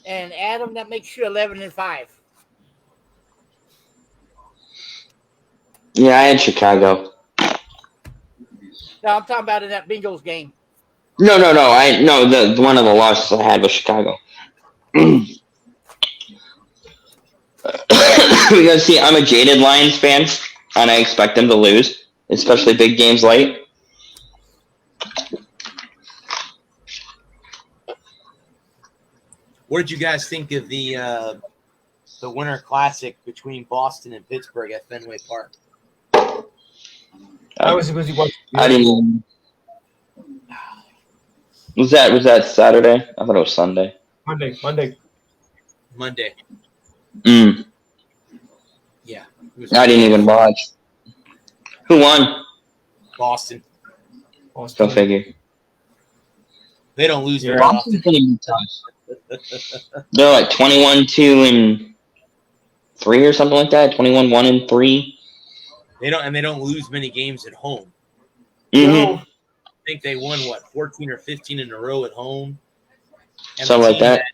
D: And Adam, that makes you 11-5.
B: Yeah, I had Chicago.
D: No, I'm talking about in that Bengals game.
B: No. The one of the losses I had was Chicago. Because see, I'm a jaded Lions fan, and I expect them to lose, especially big games late.
A: what did you guys think of the Winter Classic between Boston and Pittsburgh at Fenway Park?
C: I was supposed to watch.
B: I didn't even. Was that Saturday? I thought it was Sunday.
C: Monday.
A: Yeah.
B: I didn't even watch. Who won?
A: Boston.
B: Go figure.
A: They don't lose very
B: Boston's
A: often.
B: gonna be tough. They're like 21-2-3 or something like that. 21-1-3.
A: They don't lose many games at home.
B: Mm-hmm.
A: I think they won 14 or 15 in a row at home. And
B: Something like that.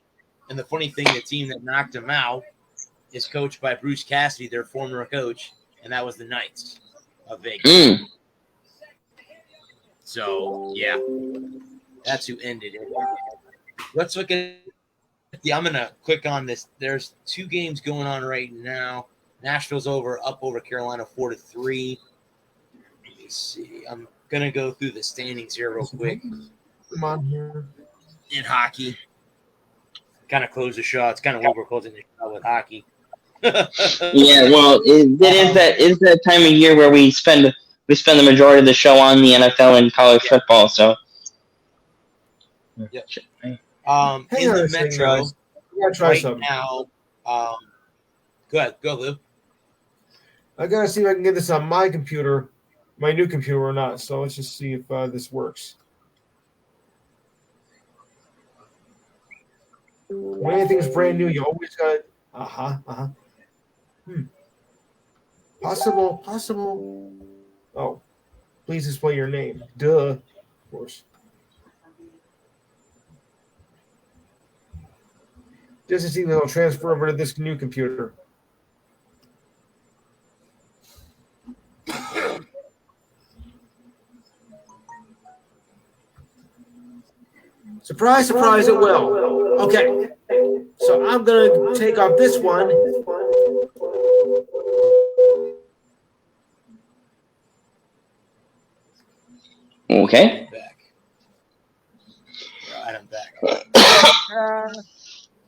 A: And the funny thing, the team that knocked them out is coached by Bruce Cassidy, their former coach, and that was the Knights of Vegas. So yeah, that's who ended it. Let's look at I'm gonna click on this. There's 2 games going on right now. Nashville's up over Carolina 4-3. Let me see. I'm gonna go through the standings here real quick.
C: Come on here.
A: In hockey, kind of close the show. It's kind of weird we're closing the show with hockey.
B: Yeah, well, it is that time of year where we spend the majority of the show on the NFL and college football. So,
A: in the Metro,
C: gotta try
A: right
C: something.
A: now, go Lou.
C: I gotta see if I can get this on my computer, my new computer or not. So let's just see if this works. When anything's brand new, you always got Possible. Oh, please display your name. Duh, of course. Just to see if it'll transfer over to this new computer. Surprise, surprise, it will. Okay. So I'm going to take off this one.
B: Okay.
A: Back. Right, I'm back.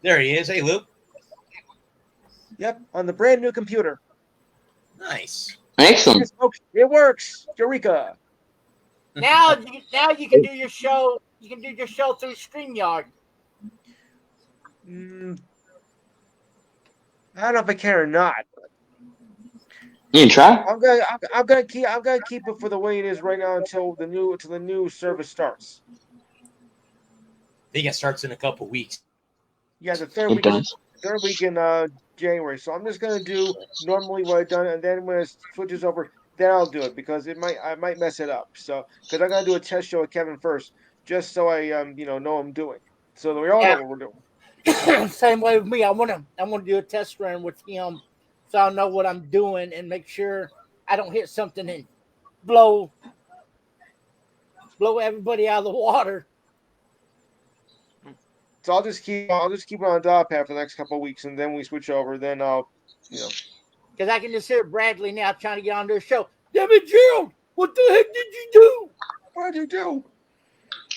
A: There he is. Hey, Lou.
C: Yep, on the brand new computer.
A: Nice.
B: Excellent.
C: It works. Eureka.
D: Now you can do your show. You can do your show through StreamYard.
C: I don't know if I can or not.
B: You can try.
C: I'm gonna keep it for the way it is right now until the new service starts.
A: I think it starts in a couple weeks.
C: Yeah, the third week in January. So I'm just gonna do normally what I've done, and then when it switches over, then I'll do it because I might mess it up. So because I'm gonna do a test show with Kevin first, just so I know what I'm doing, so that we all know what we're doing.
D: Same way with me. I wanna do a test run with him, so I know what I'm doing and make sure I don't hit something and blow everybody out of the water.
C: So I'll just keep it on dial pad for the next couple of weeks, and then we switch over. Then I'll,
D: Because I can just hear Bradley now trying to get onto the show. Damn it, Gerald! What the heck did you do?
C: What did you do?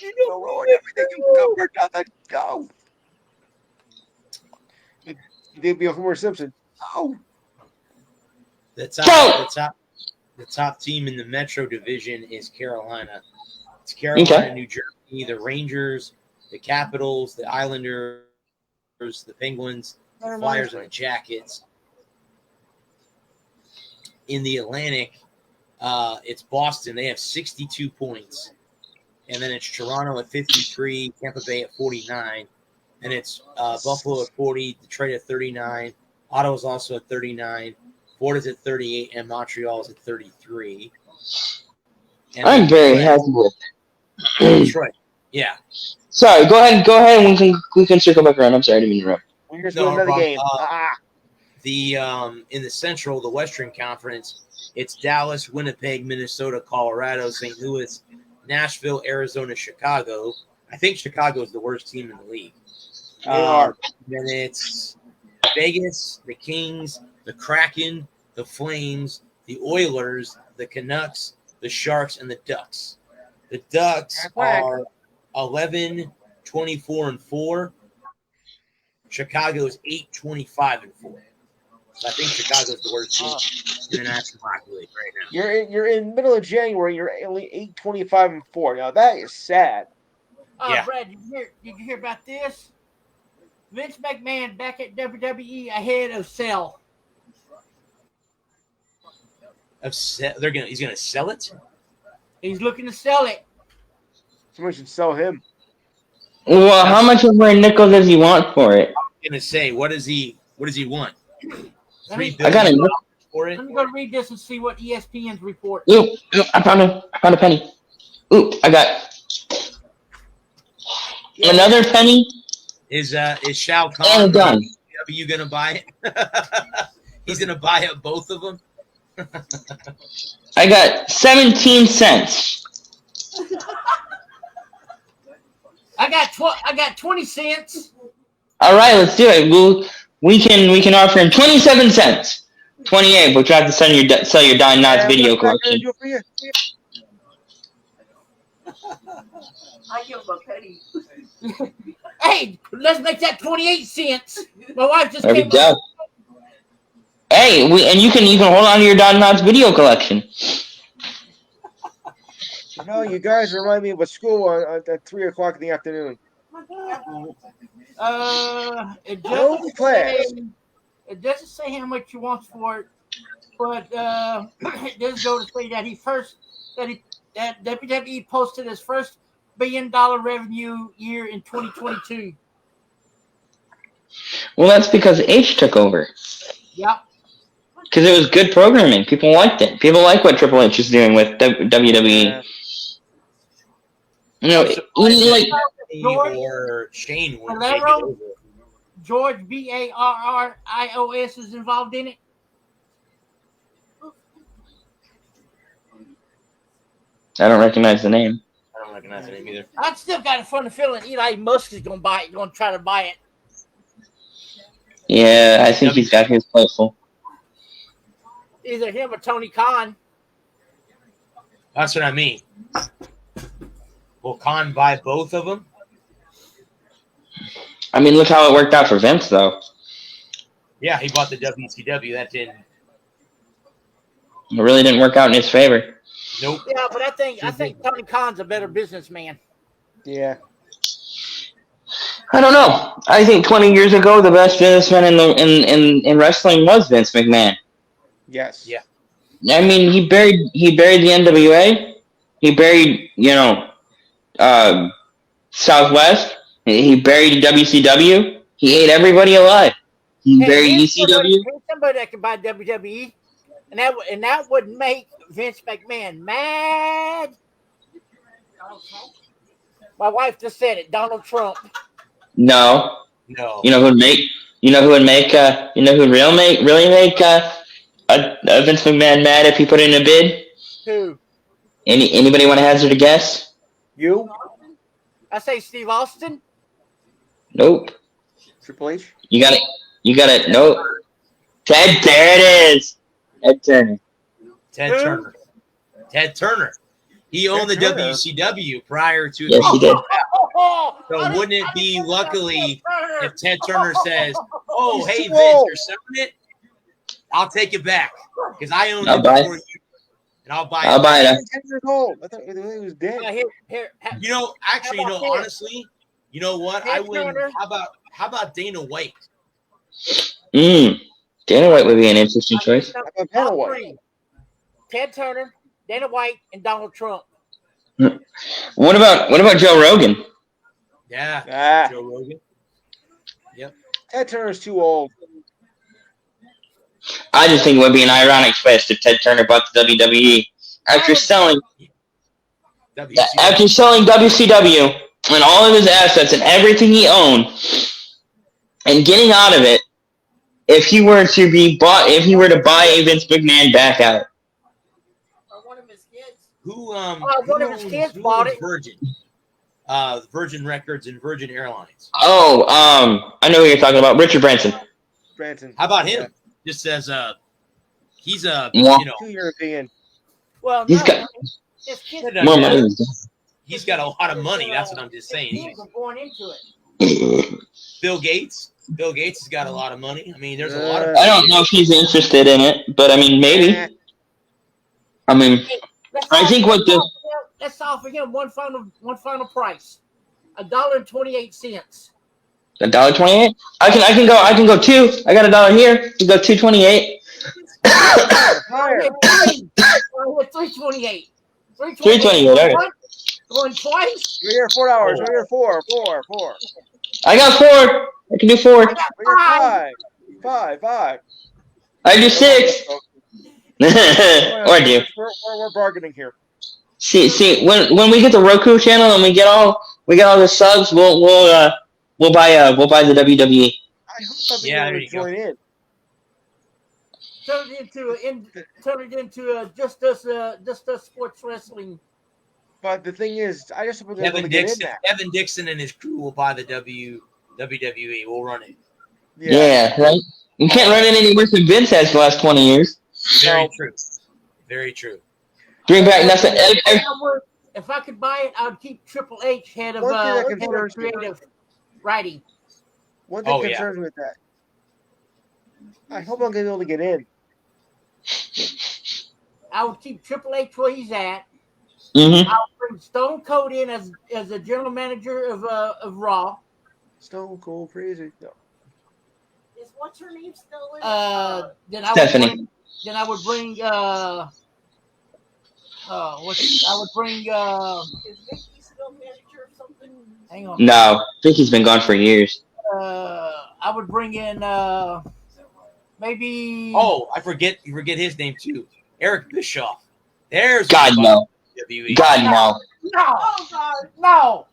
D: You
C: don't ruin everything you covered. Nothing. Go. They'd be a Homer Simpson. Oh.
A: The top team in the Metro Division is Carolina. It's Carolina, New Jersey, the Rangers, the Capitals, the Islanders, the Penguins, the Flyers, and the Jackets. In the Atlantic, it's Boston. They have 62 points. And then it's Toronto at 53, Tampa Bay at 49. And it's Buffalo at 40, Detroit at 39. Ottawa's also at 39. Florida's at 38, and Montreal's at 33. And
B: I'm very happy with
A: Detroit. Yeah.
B: Sorry, go ahead, and we can circle back around. I'm sorry, I didn't mean to interrupt.
C: We're just doing another game.
A: The in the Central, the Western Conference, it's Dallas, Winnipeg, Minnesota, Colorado, St. Louis, Nashville, Arizona, Chicago. I think Chicago is the worst team in the league.
C: They are.
A: Then it's Vegas, the Kings, the Kraken, the Flames, the Oilers, the Canucks, the Sharks, and the Ducks. The Ducks are 11, 24, and 4. Chicago is 8, 25, and 4. So I think Chicago is the worst team in the National Hockey League right now.
C: You're in middle of January. You're only 8, 25, and 4. Now that is sad.
A: Yeah.
D: Brad, did you hear about this? Vince McMahon back at WWE ahead of Cell.
A: He's gonna sell it.
D: He's looking to sell it.
C: Somebody should sell him.
B: Well, how much of a nickel does he want for it?
A: I'm gonna say, what does he want? $3 billion
B: I got it.
A: For it.
D: Let me go read this and see what ESPN's report.
B: Ooh, I found a penny. Ooh, I got another penny.
A: Is Shao Kahn
B: And done.
A: Are you gonna buy it? He's gonna buy up both of them.
B: I got 17 cents.
D: I got 20 cents.
B: All right, let's do it. We can offer him 27 cents. 28, but you have to sell your Don Knotts video collection.
F: I give him a penny.
D: Hey, let's make that 28 cents. My wife just
B: There we
D: came
B: go.
D: up.
B: Hey, and you can hold on to your Don Knotts video collection.
C: You guys remind me of a school at 3 o'clock in the afternoon.
D: It
G: No
D: doesn't
G: class.
D: say. It doesn't say how much he wants for it, but it does go to say that that WWE posted his first $1 billion revenue year in 2022.
B: Well, that's because H took over.
D: Yep.
B: Because it was good programming. People liked it. People like what Triple H is doing with WWE.
G: Yeah.
B: You know, like
D: George
A: or Shane would take it
D: Valero,
A: over.
D: George Barrios is involved in it.
B: I don't recognize the name.
A: I don't recognize the name either.
D: I still got a funny feeling Eli Musk is going to try to buy it.
B: Yeah, I think he's got his plate full.
D: Either him or Tony Khan.
A: That's what I mean. Will Khan buy both of them?
B: I mean, look how it worked out for Vince, though.
A: Yeah, he bought the WCW. That didn't.
B: It really didn't work out in his favor.
A: Nope.
D: Yeah, but I think Tony Khan's a better businessman.
G: Yeah.
B: I don't know. I think 20 years ago, the best businessman in wrestling was Vince McMahon.
G: Yes.
A: Yeah.
B: I mean, he buried the NWA. He buried, Southwest. He buried WCW. He ate everybody alive. He buried ECW.
D: Somebody that can buy WWE, and that would make Vince McMahon mad. My wife just said it. Donald Trump.
B: No.
A: No.
B: You know who would make? You know who would make? You know who would really make a Vince McMahon mad if he put in a bid?
D: Who?
B: Anybody want to hazard a guess?
G: You?
D: I say Steve Austin.
B: Nope.
G: Triple H?
B: You got it. Nope. Ted, there it is. Ted Turner.
A: Ted Turner. He owned the WCW prior to.
B: Yes, he did.
A: So wouldn't it be luckily if Ted Turner says, "Oh, hey Vince, you're selling it? I'll take it back because I own it before you, and I'll buy it."
B: I'll buy it.
G: 10 years old. I thought he was dead.
A: Honestly, you know what? I wouldn't. How about Dana White?
B: Dana White would be an interesting choice.
D: Ted Turner, Dana White, and Donald Trump.
B: What about Joe Rogan?
A: Yeah, Joe Rogan. Yep.
G: Ted Turner's too old.
B: I just think it would be an ironic twist if Ted Turner bought the WWE after selling WCW and all of his assets and everything he owned, and getting out of it. If he were to buy a Vince McMahon back out.
D: Or one of his kids.
A: One
D: of his kids bought it.
A: Virgin Records and Virgin Airlines.
B: Oh, I know who you're talking about. Richard Branson.
A: How about him? Just as he's a
G: too European.
D: Well,
B: he's got
D: his kids
B: more money.
A: He's got a lot of money. That's what I'm just saying.
D: He's going into it.
A: Bill Gates has got a lot of money. I mean, there's a lot of.
B: I don't know if he's interested in it, but I mean, maybe. I mean, I think
D: let's offer him one final price, $1.28.
B: $1.28? I can go two. I got $1 here. You go $2.28.
G: Higher.
D: $3.28.
B: $3.28.
D: Going twice.
G: We're here 4 hours. We're here four.
B: I got 4. I can do 4.
G: We're here five.
B: I do 6. Or I do.
G: We're bargaining here.
B: See, when we get the Roku channel and we get all the subs, we'll buy the WWE.
G: I hope I'm join in.
D: Turn it into just us sports wrestling.
G: But the thing is, I just hope we're able to get in that.
A: Evan Dixon and his crew will buy the WWE. We'll run it.
B: Yeah, right. You can't run it any worse than Vince has the last 20 years.
A: Very true.
B: Bring back nothing.
D: If I could buy it, I'd keep Triple H head of creative writing.
G: One thing concerns me with that. I hope I'm going to be able to get in.
D: I would keep Triple H where he's at.
B: Mm-hmm.
D: I would bring Stone Cold in as a general manager of Raw.
G: Stone Cold Crazy. No.
F: Is what's her name still in?
D: Then I
B: Stephanie.
D: would bring. Then I would bring. I would bring.
F: Is Vicky still manager or something?
D: Hang on.
B: No, Vicky's been gone for years.
D: I would bring in. Maybe.
A: Oh, you forget his name too. Eric Bischoff. There's
B: God no.
A: WWE.
B: God no.
D: No.
F: Oh God!
D: No.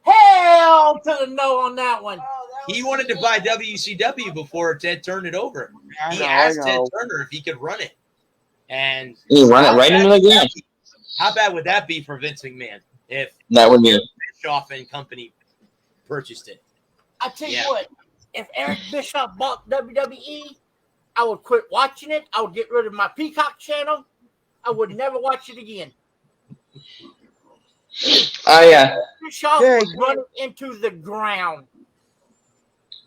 D: Hell to the no on that one.
F: Oh, that
A: He
F: was
A: wanted to
F: so
A: buy
F: bad.
A: WCW before Ted turned it over.
G: I
A: He
G: know,
A: asked
G: I
A: Ted
G: know.
A: Turner if he could run it. And
B: You run it right
A: how
B: into
A: bad
B: the
A: would that
B: ground.
A: be? How bad would that be for Vince McMahon if
B: That would be.
A: Bischoff and company purchased it?
D: I tell you
A: Yeah.
D: what, if Eric Bischoff bought WWE, I would quit watching it. I would get rid of my Peacock channel. I would never watch it again.
B: Yeah.
D: Bischoff would run it into the ground.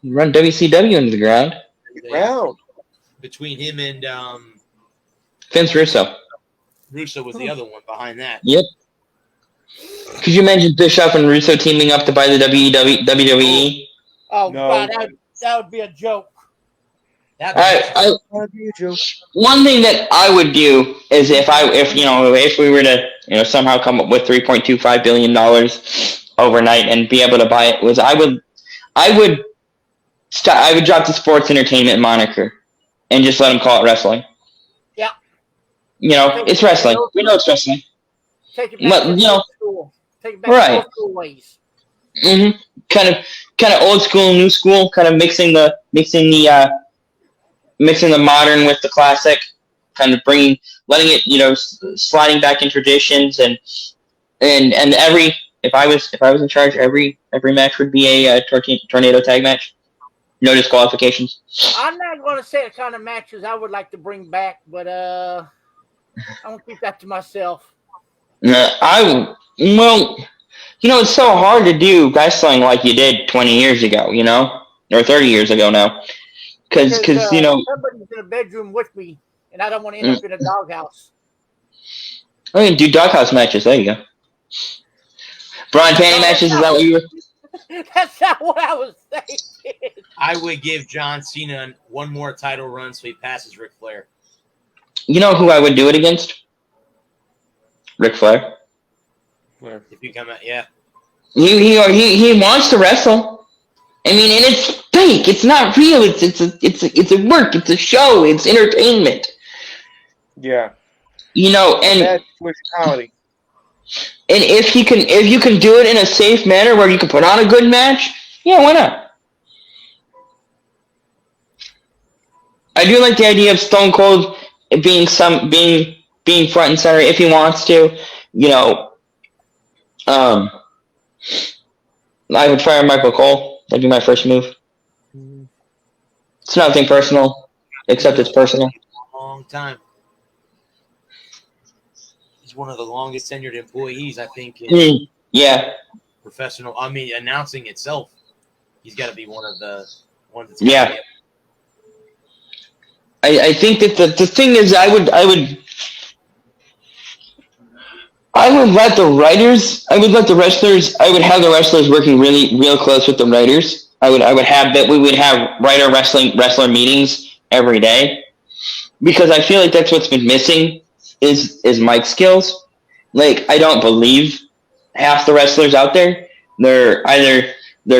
B: Run WCW into the ground.
G: Round.
A: Between him and
B: Vince Russo.
A: Russo was the other one behind that.
B: Yep. Could you imagine Bischoff and Russo teaming up to buy the WWE?
D: Oh,
G: No.
D: God, that would be a joke.
G: That'd be a joke.
B: One thing that I would do is if we were to somehow come up with $3.25 billion overnight and be able to buy it, was I would drop the sports entertainment moniker and just let them call it wrestling.
D: Yeah.
B: It's wrestling. We know it's wrestling.
D: Take it back
B: But,
D: to old school. Take it back
B: right.
D: to old school ways.
B: Mm-hmm. Kind of old school, new school. Kind of mixing the modern with the classic. Kind of letting it, sliding back in traditions and every. If I was in charge, every match would be a tornado tag match. No disqualifications.
D: I'm not going to say the kind of matches I would like to bring back, but I'm going to keep that to myself.
B: It's so hard to do wrestling like you did 20 years ago, or 30 years ago now. Because somebody's
D: in a bedroom with me, and I don't want to end up in a doghouse.
B: I can do doghouse matches. There you go. Braun panty matches, is that what you were?
D: That's not what I was thinking.
A: I would give John Cena one more title run so he passes Ric Flair.
B: You know who I would do it against? Ric Flair.
A: If you come out, yeah.
B: He wants to wrestle. I mean, and it's fake. It's not real. It's a work. It's a show. It's entertainment.
G: Yeah.
B: And
G: Bad physicality.
B: And if you can do it in a safe manner where you can put on a good match, yeah, why not? I do like the idea of Stone Cold being front and center if he wants to. I would fire Michael Cole. That'd be my first move. It's nothing personal, except it's personal.
A: Long time. He's one of the longest tenured employees, I think.
B: Yeah.
A: Professional. I mean, announcing itself, he's got to be one of the ones that's.
B: Yeah. I think that the thing is, I would let the writers. I would let the wrestlers. I would have the wrestlers working real close with the writers. I would have that we would have wrestler meetings every day, because I feel like that's what's been missing is mic skills. Like, I don't believe half the wrestlers out there. They're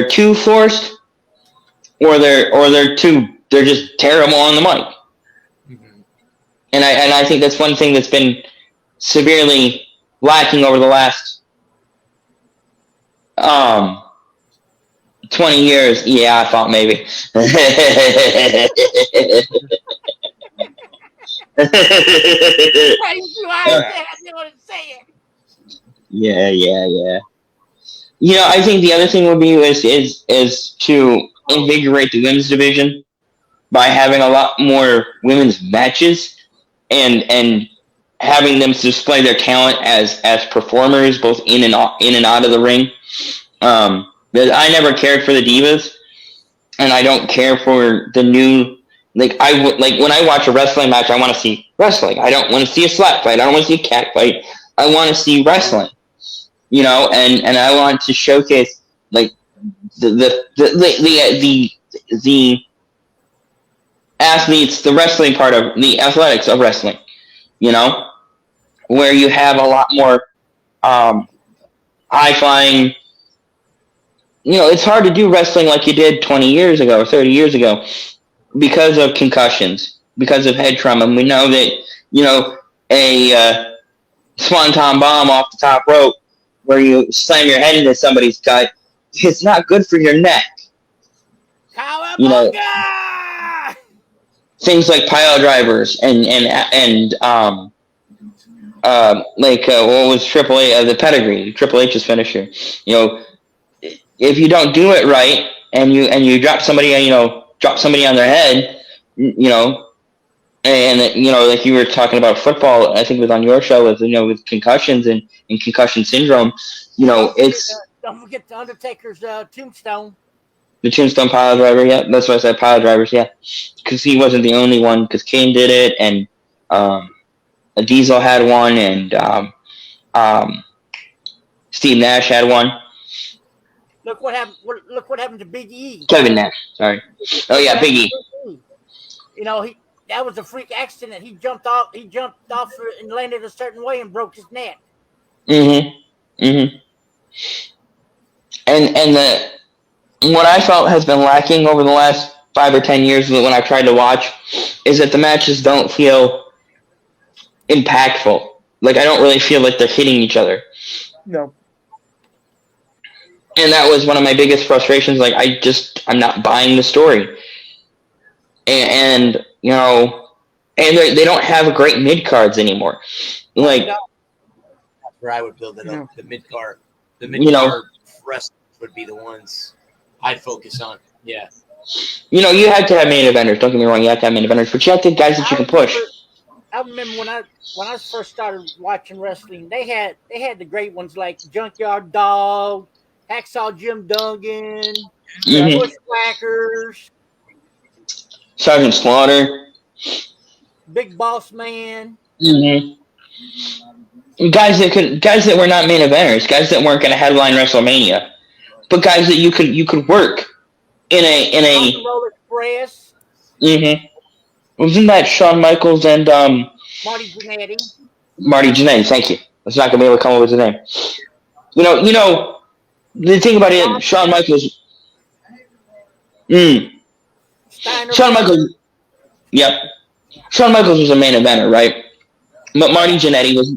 B: too forced, or they're just terrible on the mic.
A: Mm-hmm.
B: And I think that's one thing that's been severely lacking over the last 20 years. Yeah, I thought maybe. Yeah. I think the other thing would be is to invigorate the women's division by having a lot more women's matches and having them display their talent as performers, both in and out of the ring. I never cared for the divas, and I don't care for the new. When I watch a wrestling match, I want to see wrestling. I don't want to see a slap fight. I don't want to see a cat fight. I want to see wrestling. And I want to showcase the athletes, the wrestling part of the athletics of wrestling, you know, where you have a lot more high flying. You know, it's hard to do wrestling like you did 20 years ago or 30 years ago because of concussions, because of head trauma. And we know that, you know, a swanton bomb off the top rope where you slam your head into somebody's gut, it's not good for your neck. You know, things like pile drivers and what was Triple H, the pedigree, Triple H's finisher. You know, if you don't do it right and you drop somebody on their head, you know, and you know, like you were talking about football, I think it was on your show, with, you know, with concussions and concussion syndrome, you know,
D: don't forget the Undertaker's tombstone.
B: The tombstone pile driver, yeah, that's what I said, pile drivers, yeah, because he wasn't the only one, because Kane did it, and Diesel had one, and Steve Nash had one.
D: Look what happened! Look what happened to Big E.
B: Kevin Nash, sorry. Oh yeah, Big E.
D: You know, that was a freak accident. He jumped off and landed a certain way and broke his neck. And
B: what I felt has been lacking over the last 5 or 10 years when I've tried to watch is that the matches don't feel impactful. Like, I don't really feel like they're hitting each other.
G: No.
B: And that was one of my biggest frustrations. Like, I'm not buying the story. And you know, and they don't have great mid cards anymore. Like,
A: that's where I would build it up. The mid card, wrestlers would be the ones I'd focus on. Yeah.
B: You know, you have to have main eventers. Don't get me wrong, you have to have main eventers, but you have to have guys that you can push.
D: I remember when I first started watching wrestling, they had the great ones like Junkyard Dog, Hacksaw Jim Duggan, Bushwhackers,
B: Sergeant Slaughter,
D: Big Boss Man.
B: Guys that were not main eventers, guys that weren't going to headline WrestleMania, but guys that you could work in a
D: Roll Express.
B: Wasn't that Shawn Michaels and
D: Marty Jannetty?
B: Marty Jannetty, thank you. I was not gonna be able to come up with his name. You know the thing about it, Shawn Michaels. Shawn Michaels. Yep. Shawn Michaels was a main eventer, right? But Marty Jannetty was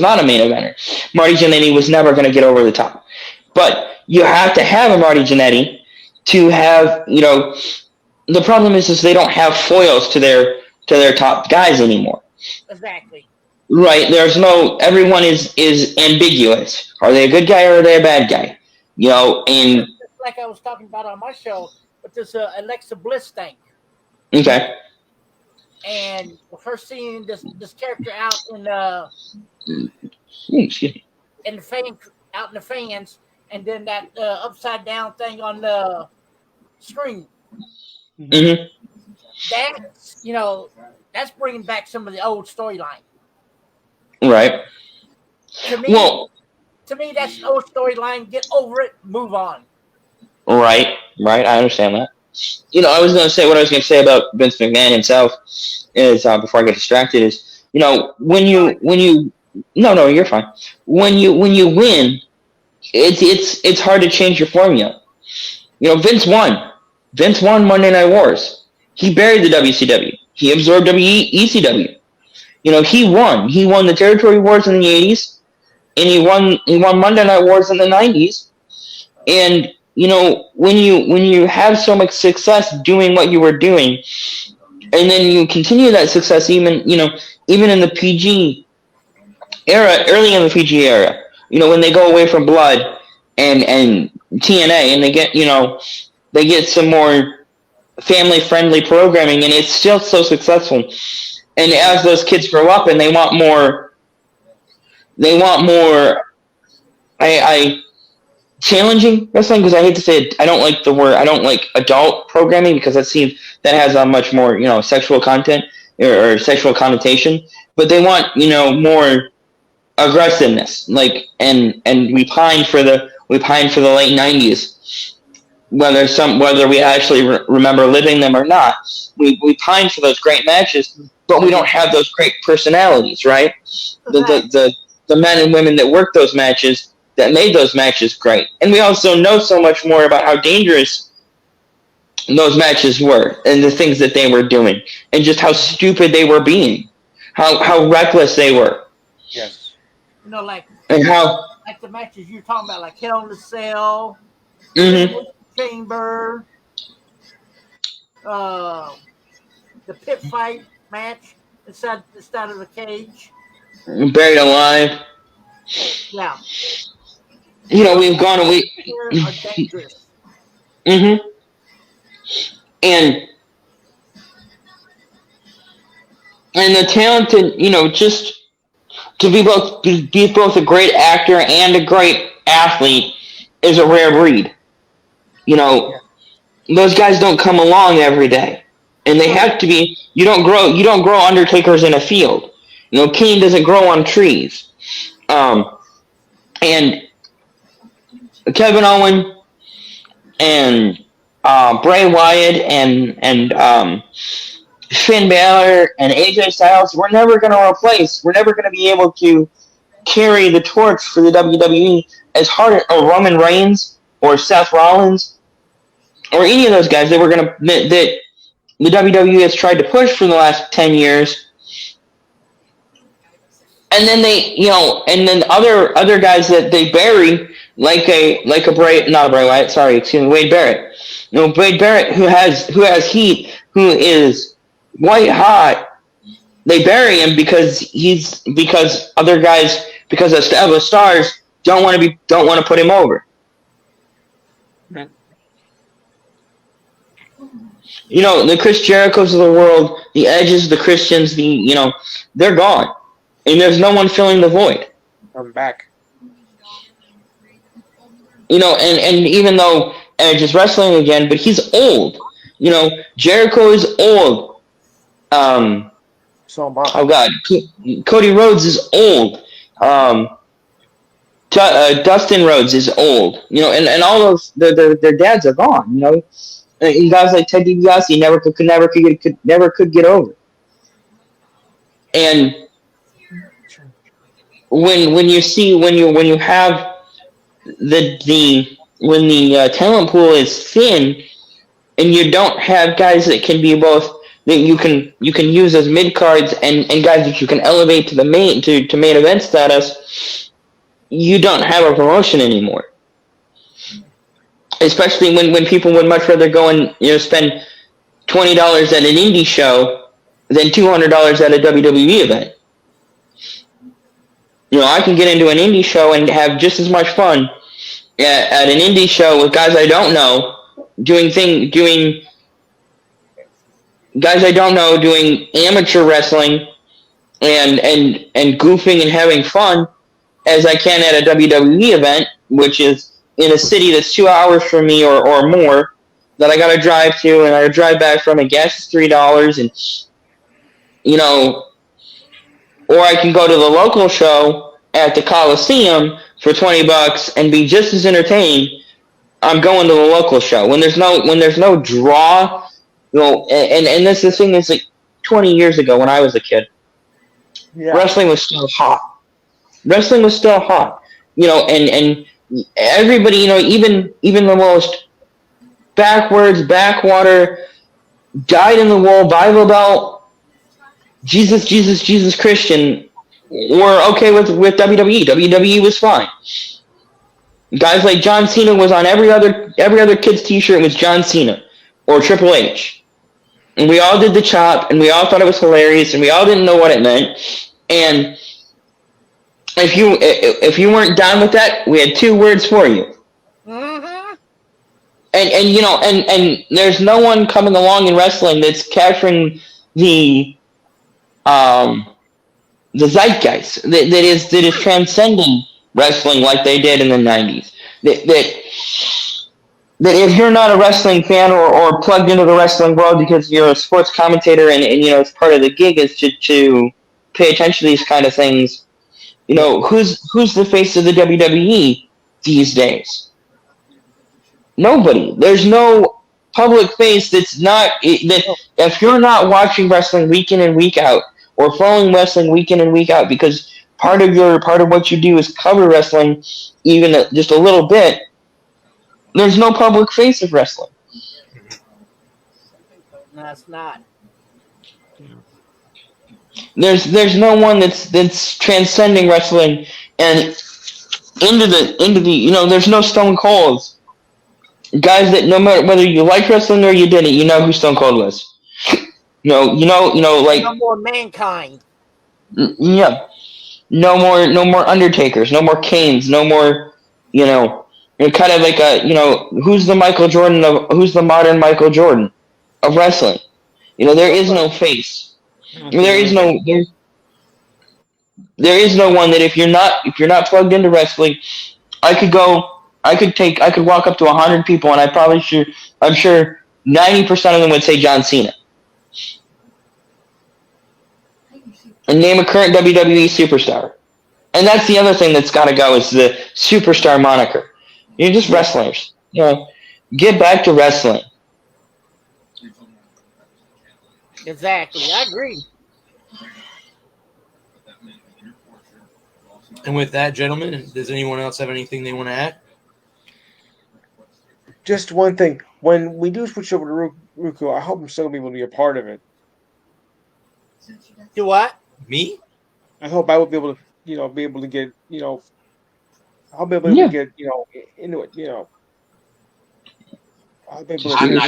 B: not a main eventer. Marty Jannetty was never going to get over the top. But you have to have a Marty Jannetty to have, you know, the problem is they don't have foils to their top guys anymore.
D: Exactly.
B: Right. There's no, everyone is ambiguous. Are they a good guy or are they a bad guy? You know, and
D: just like I was talking about on my show, with this Alexa Bliss thing.
B: Okay.
D: And with her seeing this character out in in the fan, out in the fans, and then that upside down thing on the screen. That's, you know, that's bringing back some of the old storyline.
B: Right.
D: To me, that's the old storyline. Get over it. Move on. Right.
B: I understand that. You know, what I was going to say about Vince McMahon himself is, before I get distracted, is, you know, when you no, you're fine. When you win, it's hard to change your formula. You know, Vince won Monday Night Wars. He buried the WCW. He absorbed ECW. You know, he won the territory wars in the 80s, and he won Monday Night Wars in the 90s. And you know, when you have so much success doing what you were doing, and then you continue that success even in the PG era, early in the PG era, you know, when they go away from Blood and TNA, and they get some more family friendly programming, and it's still so successful. And as those kids grow up and they want more challenging wrestling, because I hate to say it, I don't like adult programming, because that has a much more, you know, sexual content or sexual connotation, but they want, you know, more aggressiveness, like, and we pine for We pine for the late 90s. Whether we actually remember living them or not, we pine for those great matches, but we don't have those great personalities, right? The men and women that worked those matches, that made those matches great. And we also know so much more about how dangerous those matches were and the things that they were doing and just how stupid they were being, how reckless they were.
G: Yes.
D: You know, like the matches you're talking about, like Hell in a Cell, Chamber, the pit fight match inside of the cage.
B: Buried Alive.
D: Yeah.
B: You know, we've gone away.
D: Are dangerous.
B: And the talented, you know, just to be both a great actor and a great athlete is a rare breed. You know, those guys don't come along every day, and they have to be. You don't grow Undertakers in a field. You know, Kane doesn't grow on trees. And Kevin Owen and Bray Wyatt and Finn Balor and AJ Styles, we're never going to replace. We're never going to be able to carry the torch for the WWE as hard as Roman Reigns or Seth Rollins or any of those guys that the WWE has tried to push for the last 10 years. And then other guys that they bury, like a Bray Wyatt, Wade Barrett. You know, Wade Barrett, who has heat, who is white hot. They bury him because other guys, because established stars don't want to put him over.
G: Right.
B: You know, the Chris Jerichos of the world, the Edges, the Christians, they're gone. And there's no one filling the void.
G: I'm back.
B: You know, and even though Edge is wrestling again, but he's old. You know, Jericho is old.
G: So am I.
B: Oh God, Cody Rhodes is old. Dustin Rhodes is old. You know, and all those their dads are gone. You know, and guys like Ted DiBiase never could get over. And when you have when the talent pool is thin, and you don't have guys that can be both that you can use as mid cards and guys that you can elevate to the main event status, you don't have a promotion anymore. Especially when people would much rather go and spend $20 at an indie show than $200 at a WWE event. You know, I can get into an indie show and have just as much fun at an indie show with guys I don't know, doing amateur wrestling and goofing and having fun as I can at a WWE event, which is in a city that's 2 hours from me or more, that I gotta drive to and I gotta drive back from, and gas is $3, and or I can go to the local show at the Coliseum for $20 and be just as entertained. I'm going to the local show when there's no draw. And this is the thing, is like 20 years ago when I was a kid, wrestling was still hot. And everybody, even the most backwater, dyed-in-the-wool Bible Belt, Jesus Christian, were okay with WWE. WWE was fine. Guys like John Cena was on every other kid's t-shirt was John Cena or Triple H. And we all did the chop, and we all thought it was hilarious, and we all didn't know what it meant. And if you weren't down with that, we had 2 words for you.
D: Mm-hmm.
B: And there's no one coming along in wrestling that's capturing the zeitgeist that is transcending wrestling like they did in the 90s. That if you're not a wrestling fan or plugged into the wrestling world because you're a sports commentator and it's part of the gig is to pay attention to these kind of things, who's the face of the WWE? these days? Nobody. There's no public face that's not that. If you're not watching wrestling week in and week out, or following wrestling week in and week out, because part of what you do is cover wrestling, even just a little bit. There's no public face of wrestling.
D: No, it's not.
B: There's no one that's transcending wrestling and into the there's no Stone Colds. Guys that no matter whether you like wrestling or you didn't, you know who Stone Cold was. Like
D: No more Mankind.
B: Yeah. No more Undertakers, no more Kanes, no more kind of like who's the modern Michael Jordan of wrestling? There is no face. There is no one that if you're not plugged into wrestling, I could walk up to 100 people and I'm sure 90% of them would say John Cena. And name a current WWE superstar. And that's the other thing that's got to go is the superstar moniker. You're just wrestlers. Get back to wrestling.
D: Exactly. I agree.
A: And with that, gentlemen, does anyone else have anything they want to add?
G: Just one thing. When we do switch over to Roku, I hope I'm still going to be able to be a part of it.
D: Do what?
A: Me?
G: I hope I will be able to, be able to get, I'll be able to get, into it, I'll be able to
A: I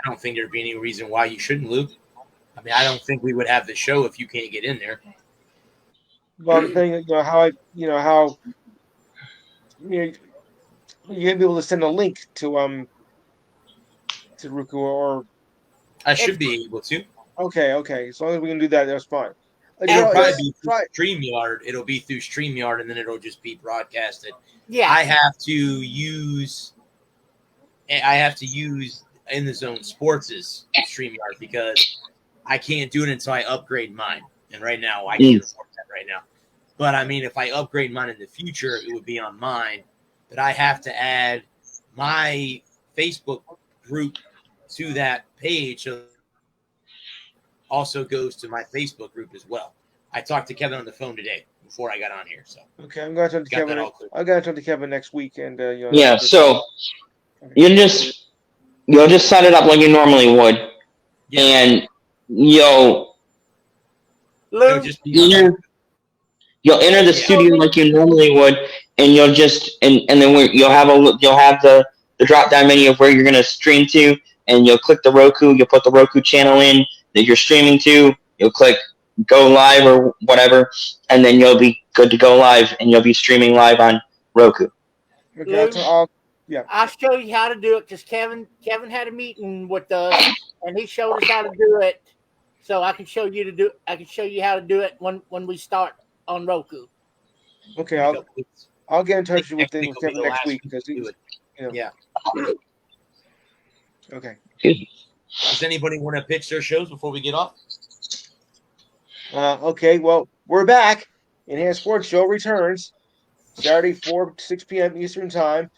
A: don't think there'd be any reason why you shouldn't, Luke. I mean, I don't think we would have the show if you can't get in there.
G: Well, the thing, how you're gonna be able to send a link to Roku or
A: I should be able to.
G: Okay. As long as we can do that, that's fine.
A: It'll probably be through StreamYard. It'll be through StreamYard, and then it'll just be broadcasted.
D: Yeah.
A: I have to use In the Zone Sports' StreamYard because I can't do it until I upgrade mine. And right now, I can't afford that right now. But I mean, if I upgrade mine in the future, it would be on mine. But I have to add my Facebook group to that page. So also goes to my Facebook group as well. I talked to Kevin on the phone today before I got on here. So
G: okay, I'm going to talk to Kevin. I'm going to talk to Kevin next week, and
B: So you'll just set it up like you normally would, and you'll enter the studio like you normally would, and you'll just and then you'll have the drop down menu of where you're going to stream to, and you'll click the Roku. You'll put the Roku channel in that you're streaming to. You'll click go live or whatever, and then you'll be good to go live, and you'll be streaming live on Roku.
G: Okay,
D: I'll show you how to do it because Kevin had a meeting with us, and he showed us how to do it. So I can show you how to do it when we start on Roku.
G: Okay, I'll get in touch with Kevin next week because
A: yeah.
G: Okay.
A: Does anybody want to pitch their shows before we get off?
G: Okay, well, we're back. Enhanced Sports Show returns Saturday, 4 to 6 p.m. Eastern Time.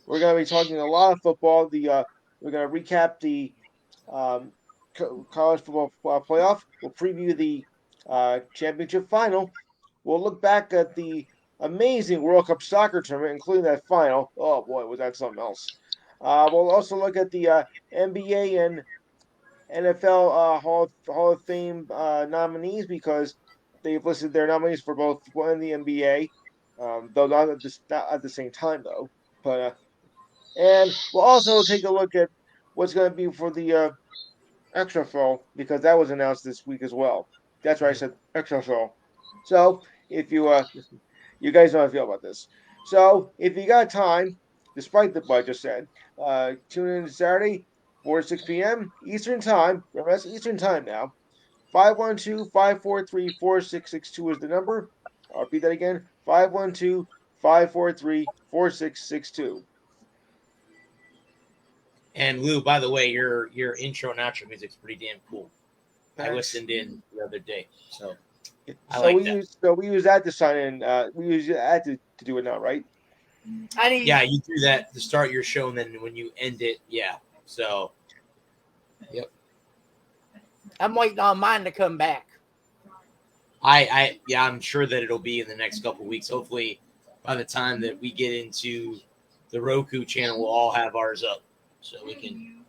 G: We're going to be talking a lot of football. We're going to recap the college football playoff. We'll preview the championship final. We'll look back at the amazing World Cup soccer tournament, including that final. Oh, boy, was that something else. We'll also look at the NBA and NFL Hall of Fame nominees because they've listed their nominees for both one and the NBA, though not at the same time, though. But and we'll also take a look at what's going to be for the XFL because that was announced this week as well. That's right, I said XFL. So if you guys know how I feel about this. So if you got time, despite what I just said, tune in Saturday, 4 to 6 p.m. Eastern Time. Remember, that's Eastern Time now. 512-543-4662 is the number. I'll repeat that again. 512-543-4662.
B: And Lou, by the way, your intro and outro music's pretty damn cool.
G: Thanks.
B: I listened in the other day, so
G: we use that to sign in. We use that to do it now, right?
A: Yeah, you do that to start your show, and then when you end it, yeah. So, yep.
D: I'm waiting on mine to come back.
A: I'm sure that it'll be in the next couple of weeks. Hopefully, by the time that we get into the Roku channel, we'll all have ours up, so we can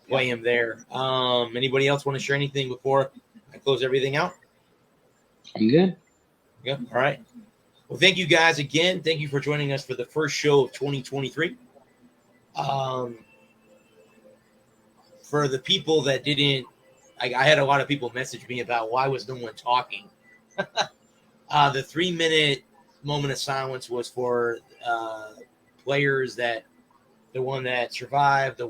A: play him there. Anybody else want to share anything before I close everything out?
B: I'm good.
A: Yeah. All right. Well, thank you guys again. Thank you for joining us for the first show of 2023. For the people that didn't, I had a lot of people message me about why was no one talking. The 3-minute moment of silence was for players that the one that survived,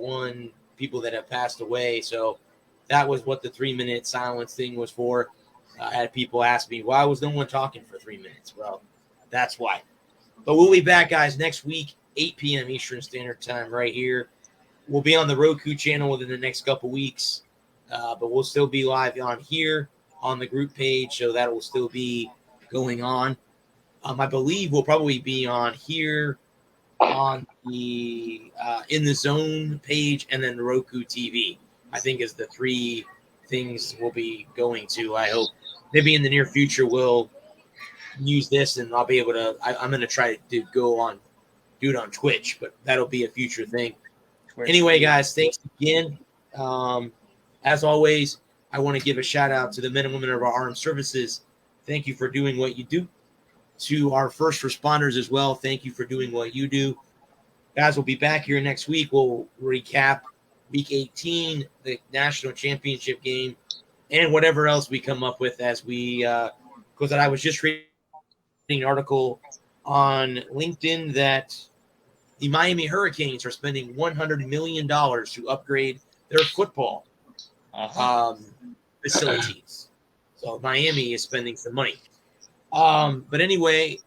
A: people that have passed away. So that was what the 3-minute silence thing was for. I had people ask me, why was no one talking for 3 minutes? Well, that's why. But we'll be back, guys, next week, 8 p.m. Eastern Standard Time right here. We'll be on the Roku channel within the next couple weeks, but we'll still be live on here on the group page, so that will still be going on. I believe we'll probably be on here on the In the Zone page and then the Roku TV. I think is the 3 things we'll be going to. I hope maybe in the near future we'll use this and I'll be able to. I'm going to try to do it on Twitch, but that'll be a future thing. Anyway, guys, thanks again. As always, I want to give a shout out to the men and women of our armed services. Thank you for doing what you do. To our first responders as well, thank you for doing what you do. Guys, we'll be back here next week. We'll recap Week 18, the national championship game, and whatever else we come up with as we because I was just reading an article on LinkedIn that the Miami Hurricanes are spending $100 million to upgrade their football facilities. So Miami is spending some money. But anyway,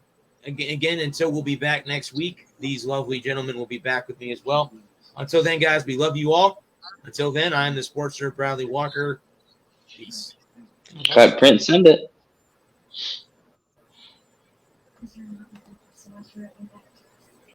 A: again, until we'll be back next week, these lovely gentlemen will be back with me as well. Until then, guys, we love you all. Until then, I'm the sports nerd Bradley Walker. Peace.
B: Cut, print, send it.